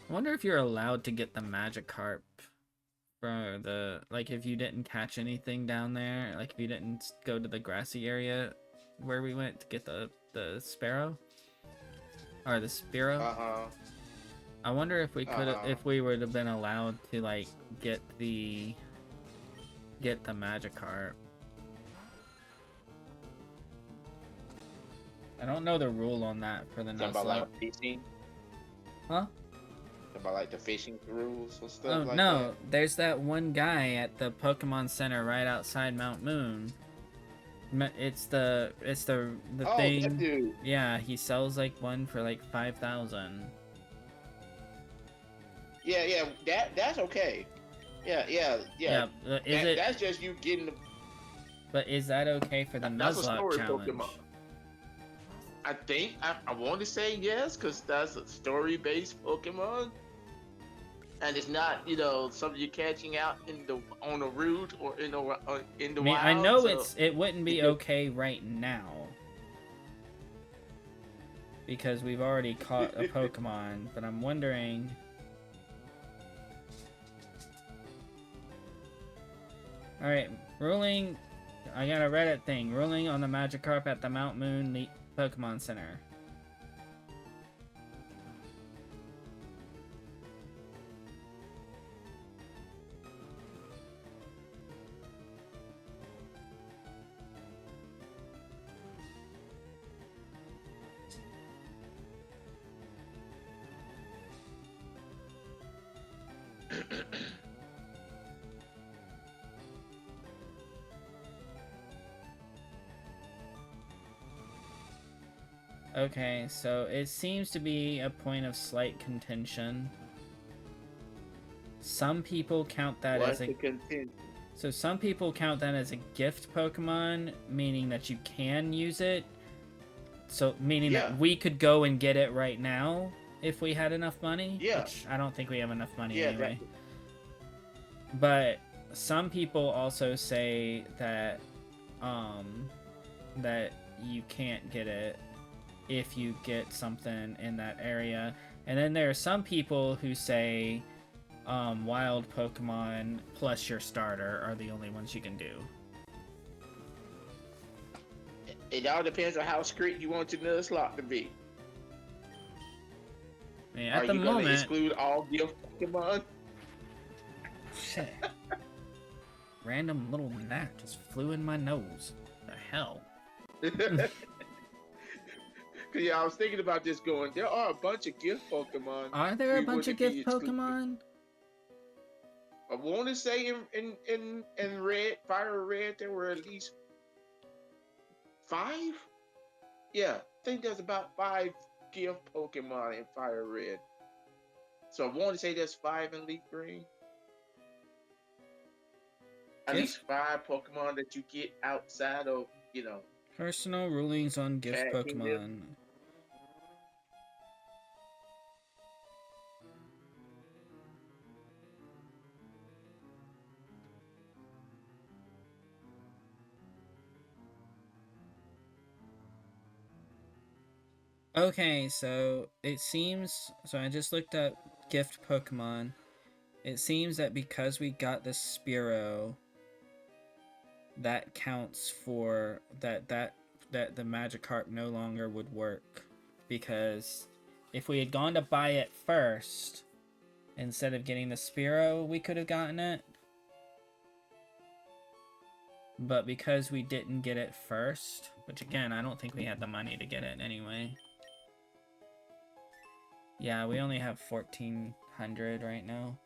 I wonder if you're allowed to get the Magikarp for the, like, if you didn't catch anything down there, like if you didn't go to the grassy area where we went to get the Sparrow or the Spearow. I wonder if we could if we would have been allowed to like get the Magikarp. I don't know the rule on that for the Nuzlocke. About like fishing? Huh? About like the fishing rules and stuff like no, that? There's that one guy at the Pokemon Center right outside Mount Moon. It's the thing. That dude. Yeah, he sells like one for like 5,000. Yeah, that's okay. Yeah. That's just you getting the. But is that okay for the Nuzlocke challenge? Pokemon. I think I want to say yes, because that's a story-based Pokemon, and it's not something you're catching out on a route or in the wild. I know it wouldn't be okay right now because we've already caught a Pokemon, but I'm wondering. All right, ruling. I got a Reddit thing. Ruling on the Magikarp at the Mount Moon Pokemon Center. Okay, so it seems to be a point of slight contention. Some people count that What's as a the contention? So some people count that as a gift Pokemon, meaning that you can use it. So meaning Yeah, that we could go and get it right now if we had enough money, yeah, which I don't think we have enough money yeah. That anyway. But some people also say um that you can't get it if you get something in that area. And then there are some people who say wild Pokemon plus your starter are the only ones you can do. it all depends on how strict you want your Nuzlocke to be. I mean, Are at the you gonna moment, exclude all gift Pokemon? shit, random little gnat just flew in my nose. The hell? Yeah, I was thinking about this going. There are a bunch of gift Pokemon. Are there a We bunch of wouldn't be gift excluded. Pokemon? I want to say in red, fire red, there were at least 5. Yeah, I think there's about 5 gift Pokemon in fire red. So I want to say there's 5 in leaf green. At Gift least 5 Pokemon that you get outside of personal rulings on gift catching them. Pokemon. Okay, so it seems. So I just looked up gift Pokemon. It seems that because we got the Spearow, that counts for that the Magikarp no longer would work, because if we had gone to buy it first instead of getting the Spearow, we could have gotten it. But because we didn't get it first, which again, I don't think we had the money to get it anyway. Yeah, we only have 1,400 right now.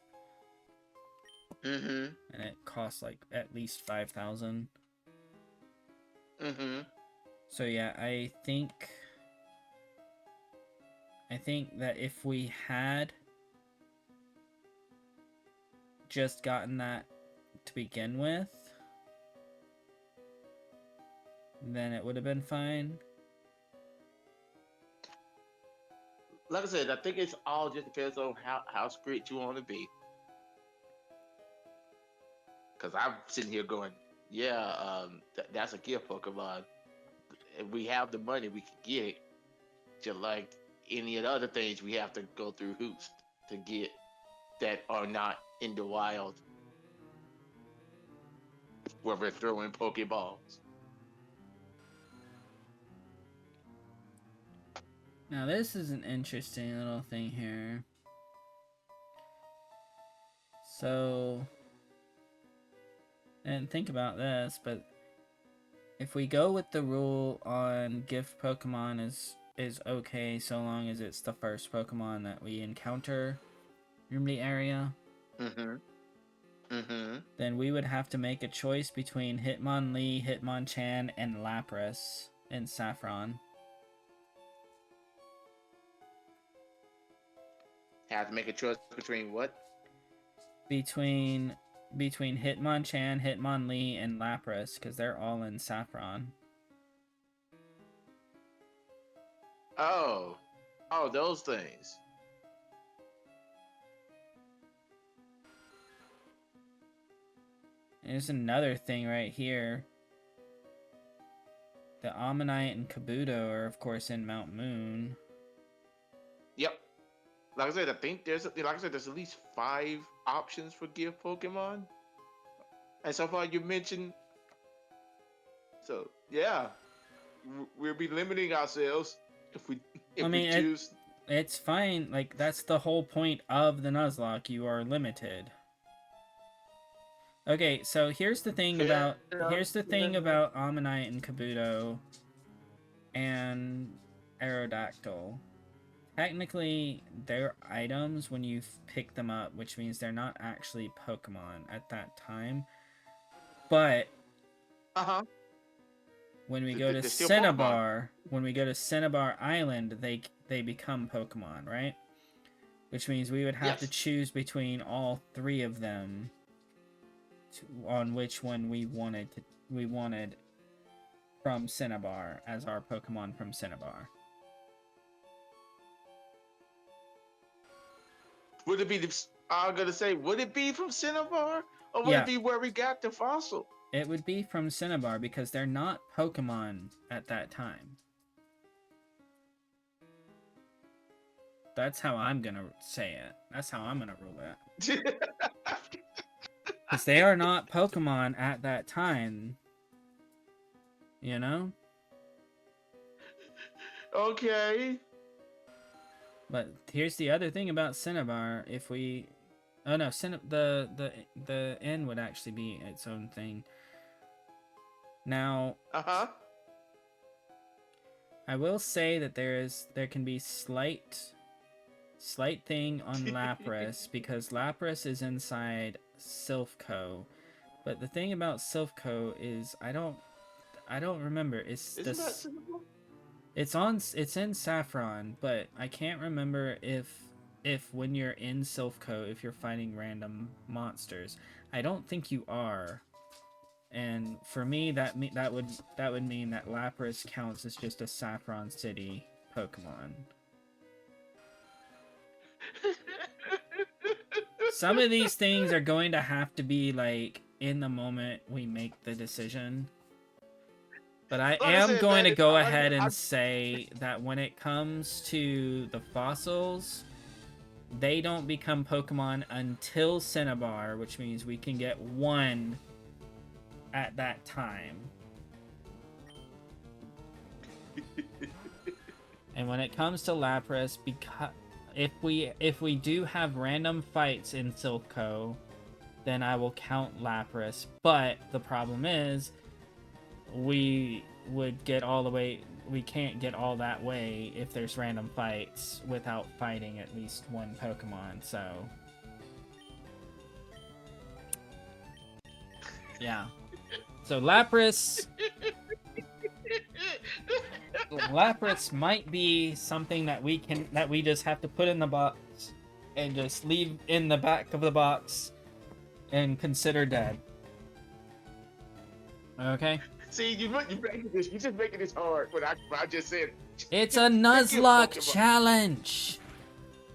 Mm-hmm. And it costs like at least 5,000. Mm-hmm. So yeah, I think that if we had just gotten that to begin with, then it would have been fine. Like I said, I think it's all just depends on how strict you want to be. Because I'm sitting here going, yeah, that's a gift Pokemon. If we have the money, we can get it. Just like any of the other things, we have to go through hoops to get that are not in the wild where we're throwing Pokeballs. Now this is an interesting little thing here. So, and think about this, but if we go with the rule on gift Pokemon is okay so long as it's the first Pokemon that we encounter in the area, Mm-hmm. Mm-hmm. then we would have to make a choice between Hitmonlee, Hitmonchan, and Lapras in Saffron. Have to make a choice between what? Between Hitmonchan, Hitmonlee, and Lapras, because they're all in Saffron. Oh, oh, those things. And there's another thing right here. The Ammonite and Kabuto are, of course, in Mount Moon. Yep. Like I said, I think there's at least 5 options for gift Pokemon. And so far you mentioned, so yeah, we'll be limiting ourselves if we I mean, choose. it's fine. Like, that's the whole point of the Nuzlocke. You are limited. Okay, so here's the thing Fair about enough, fair enough. Ammonite and Kabuto and Aerodactyl. Technically, they're items when you pick them up, which means they're not actually Pokemon at that time. But Uh-huh. when we go to They're still Pokemon. Cinnabar Island, they become Pokemon, right? Which means we would have to Yes. choose between all three of them on which one we wanted from Cinnabar as our Pokemon from Cinnabar. Would it be I'm gonna say, would it be from Cinnabar? Or would Yeah. it be where we got the fossil? It would be from Cinnabar because they're not Pokemon at that time. That's how I'm gonna say it. That's how I'm gonna rule it. Because they are not Pokemon at that time. You know? Okay. But here's the other thing about Cinnabar. If we... Oh no, the N would actually be its own thing. Now... Uh-huh. I will say that there can be slight thing on Lapras because Lapras is inside Silphco, but the thing about Silphco is I don't remember. It's in Saffron, but I can't remember if when you're in Silphco, if you're fighting random monsters. I don't think you are. And for me, that would mean that Lapras counts as just a Saffron City Pokemon. Some of these things are going to have to be like in the moment we make the decision. But I am going to go ahead and say that when it comes to the fossils, they don't become Pokemon until Cinnabar, which means we can get one at that time. And when it comes to Lapras, because if we do have random fights in Silphco, then I will count Lapras. But the problem is, we can't get all that way if there's random fights without fighting at least one Pokemon. So yeah. So Lapras might be something that we just have to put in the box and just leave in the back of the box and consider dead. Okay? See, you just making this hard. What I just said. It's a Nuzlocke challenge.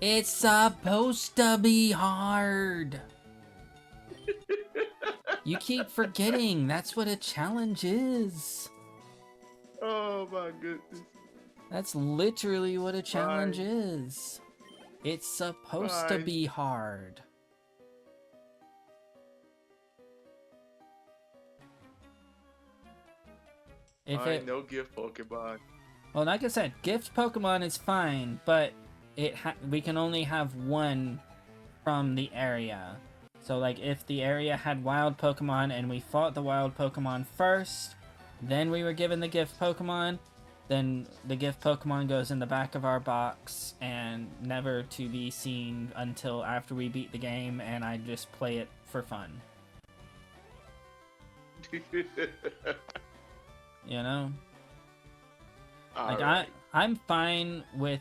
It's supposed to be hard. You keep forgetting. That's what a challenge is. Oh my goodness. That's literally what a challenge is. It's supposed to be hard. No gift Pokemon. Well, like I said, gift Pokemon is fine, but we can only have one from the area. So, like, if the area had wild Pokemon and we fought the wild Pokemon first, then we were given the gift Pokemon, then the gift Pokemon goes in the back of our box and never to be seen until after we beat the game and I just play it for fun. You know? I'm fine with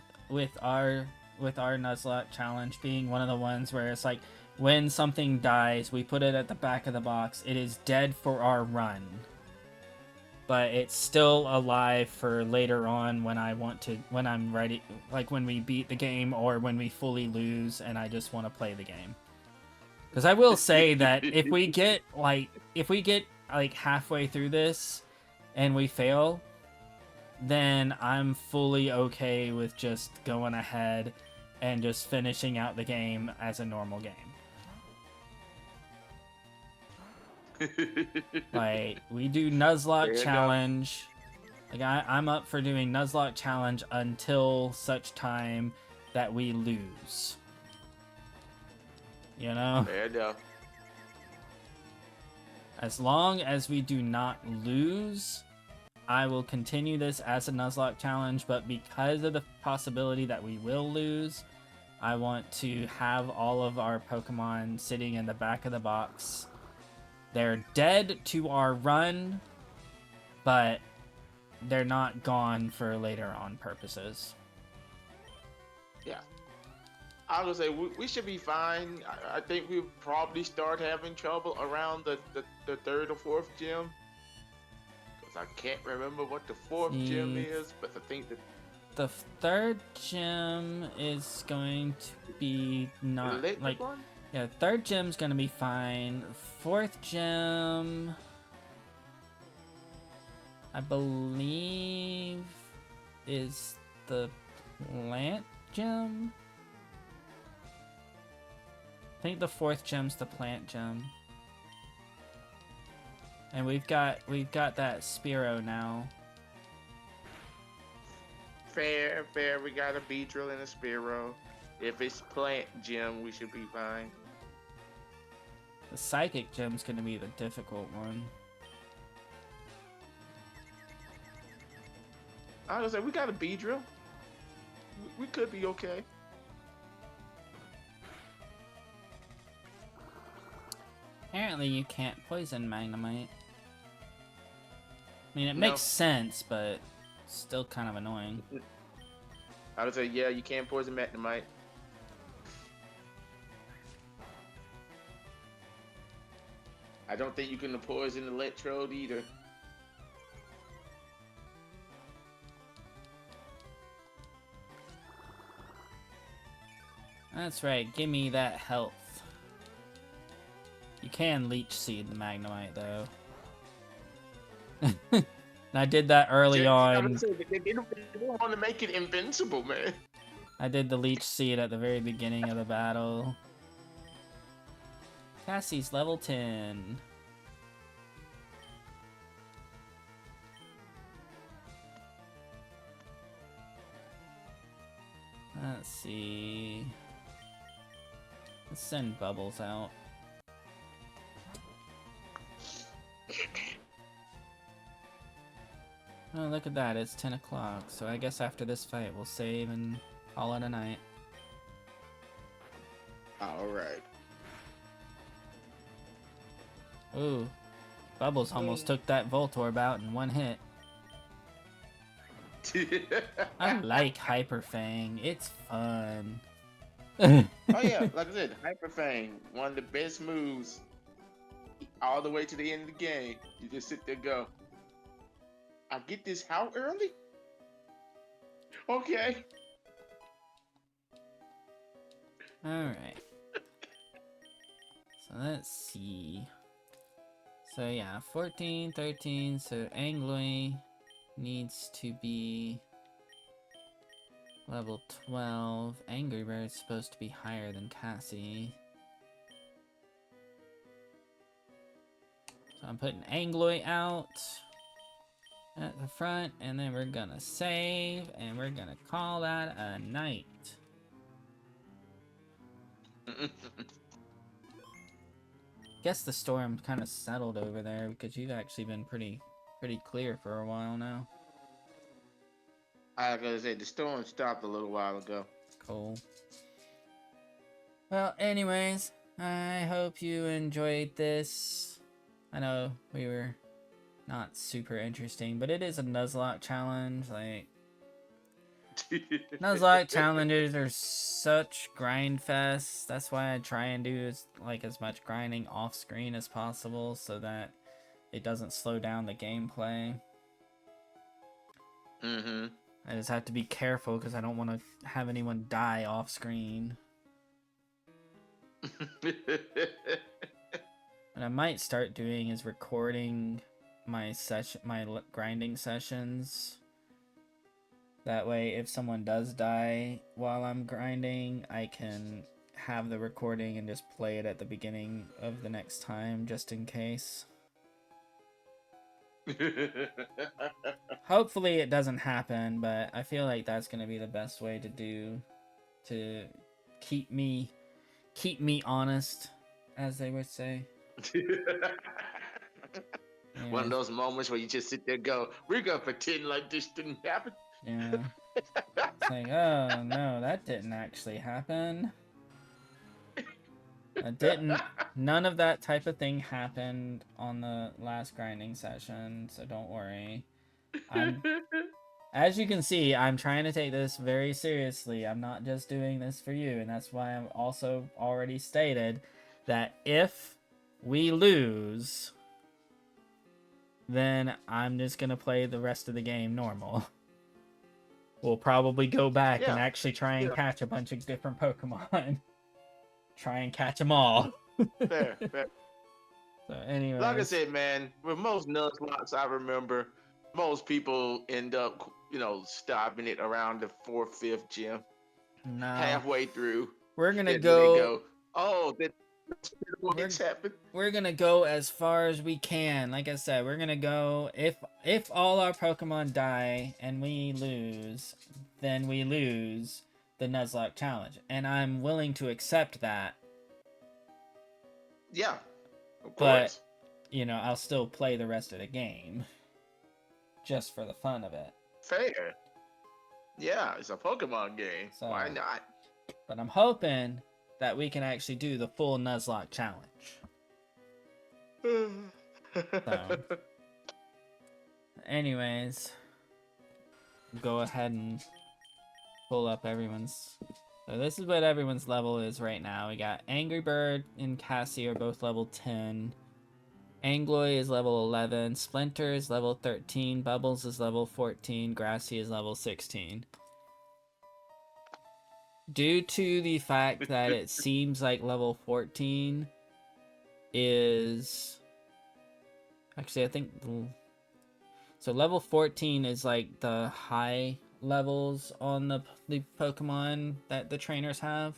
our Nuzlocke challenge being one of the ones where it's like, when something dies, we put it at the back of the box. It is dead for our run. But it's still alive for later on when I'm ready, like when we beat the game or when we fully lose and I just want to play the game. Because I will say that if we get halfway through this and we fail, then I'm fully okay with just going ahead and just finishing out the game as a normal game. Like, we do Nuzlocke challenge. Like, I'm up for doing Nuzlocke challenge until such time that we lose. You know? Fair enough. As long as we do not lose, I will continue this as a Nuzlocke challenge, but because of the possibility that we will lose, I want to have all of our Pokemon sitting in the back of the box. They're dead to our run, but they're not gone for later on purposes. Yeah. I was gonna say we should be fine. I think we'll probably start having trouble around the third or fourth gym. Because I can't remember what the fourth gym is, but I think that the third gym is going to be not like one? yeah, third gym's gonna be fine. Fourth gym, I believe, is the plant gym. I think the fourth gem's the plant gem. And we've got that Spearow now. Fair. We got a Beedrill and a Spearow. If it's plant gym, we should be fine. The psychic gem's gonna be the difficult one. I was like, we got a Beedrill. We could be okay. Apparently you can't poison Magnemite. I mean, it makes sense, but still kind of annoying. I would say, yeah, you can't poison Magnemite. I don't think you can poison Electrode either. That's right, give me that health. You can Leech Seed the Magnemite, though. And I did that early on. They don't want to make it invincible, man. I did the Leech Seed at the very beginning of the battle. Cassie's level 10. Let's see. Let's send Bubbles out. Oh, look at that. It's 10 o'clock. So I guess after this fight, we'll save and call it a night. Alright. Ooh. Bubbles almost took that Voltorb out in one hit. I like Hyper Fang. It's fun. Oh yeah, like I said, Hyper Fang, one of the best moves. All the way to the end of the game. You just sit there and go, I get this how early? Okay. Alright. So let's see. So yeah, 14, 13, so Angloy needs to be level 12. Angry Bird's supposed to be higher than Cassie. So I'm putting Angloy out at the front, and then we're gonna save, and we're gonna call that a night. Guess the storm kind of settled over there because you've actually been pretty clear for a while now. I gotta say, the storm stopped a little while ago. Cool. Well, anyways, I hope you enjoyed this. I know we were not super interesting, but it is a Nuzlocke challenge. Like, Nuzlocke challenges are such grind fests. That's why I try and do as much grinding off screen as possible so that it doesn't slow down the gameplay. I just have to be careful because I don't want to have anyone die off screen. What I might start doing is recording my grinding sessions. That way, if someone does die while I'm grinding, I can have the recording and just play it at the beginning of the next time, just in case. Hopefully it doesn't happen, but I feel like that's going to be the best way to keep me honest, as they would say. One of those moments where you just sit there and go, we're going to pretend like this didn't happen. Yeah. It's like, oh no, that didn't actually happen. None of that type of thing happened on the last grinding session, so don't worry. As you can see, I'm trying to take this very seriously. I'm not just doing this for you, and that's why I've also already stated that if we lose, then I'm just gonna play the rest of the game normal. We'll probably go back and Yeah. actually try and Yeah. catch a bunch of different Pokemon. Try and catch them all. Fair. Fair. So, Like I anyways. said, man, with most Nuzlocke, I remember most people end up, stopping it around the fourth, fifth gym, No. halfway through, We're gonna and then they go go, "Oh, that we're what's happened?" we're gonna go as far as we can. Like I said, we're gonna go if all our Pokemon die and we lose, then we lose the Nuzlocke challenge. And I'm willing to accept that, Yeah, of but course. I'll still play the rest of the game. Just for the fun of it. Fair. Yeah, it's a Pokemon game. So Why not? but I'm hoping that we can actually do the full Nuzlocke challenge. So anyways, go ahead and pull up everyone's. So this is what everyone's level is right now. We got Angry Bird and Cassie are both level 10. Angloy is level 11. Splinter is level 13. Bubbles is level 14. Grassy is level 16. Due to the fact that it seems like level 14 is... Actually, I think... So level 14 is like the high levels on the Pokemon that the trainers have.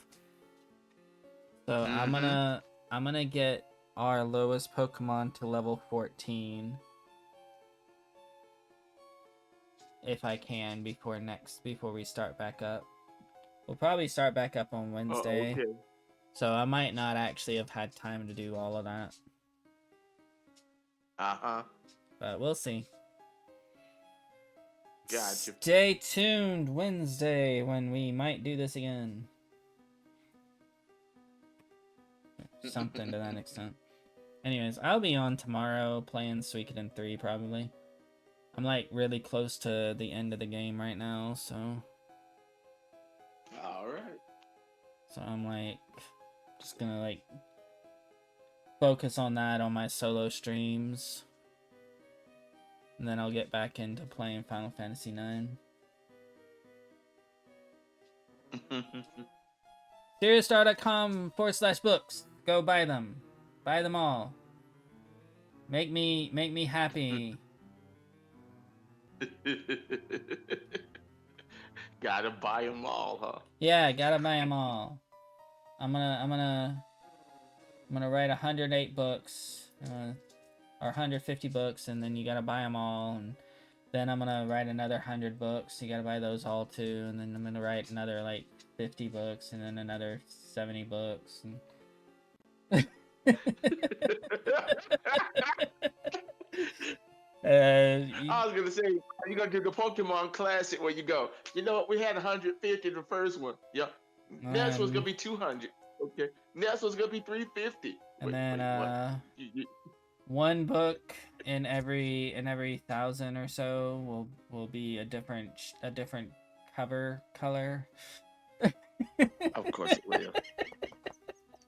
So I'm gonna get our lowest Pokemon to level 14 if I can before we start back up. We'll probably start back up on Wednesday. Okay. So I might not actually have had time to do all of that. Uh-huh. But we'll see. Gotcha. Stay tuned Wednesday when we might do this again. Something to that extent. Anyways, I'll be on tomorrow playing Suikoden 3 probably. I'm like really close to the end of the game right now, so... Alright. So I'm like just gonna like focus on that on my solo streams. And then I'll get back into playing Final Fantasy 9. SeriousStar.com/books. Go buy them. Buy them all. Make me happy. Gotta buy them all, huh? Yeah, gotta buy them all. I'm gonna write 108 books, or 150 books, and then you gotta buy them all. And then I'm gonna write another 100 books. You gotta buy those all too. And then I'm gonna write another like 50 books, and then another 70 books. And... I was gonna say, you're gonna do the Pokemon Classic where you go, you know what, we had 150 the first one. Yeah. Next one's gonna be 200. Okay. Next one's gonna be 350. And then what? one book in every 1,000 or so will be a different cover color. Of course it will.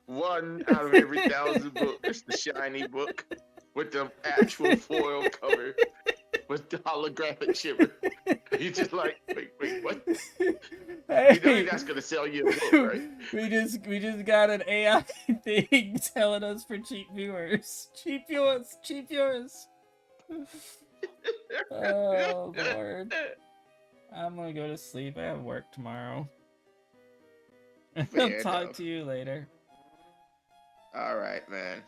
One out of every 1,000 books is the shiny book with the actual foil cover with the holographic shimmer. You just like, wait, what? Hey, You know that's gonna sell you a book, right? we just got an AI thing telling us for cheap viewers. Cheap viewers. Oh Lord. I'm gonna go to sleep. I have work tomorrow. I'll talk to you later. All right, man.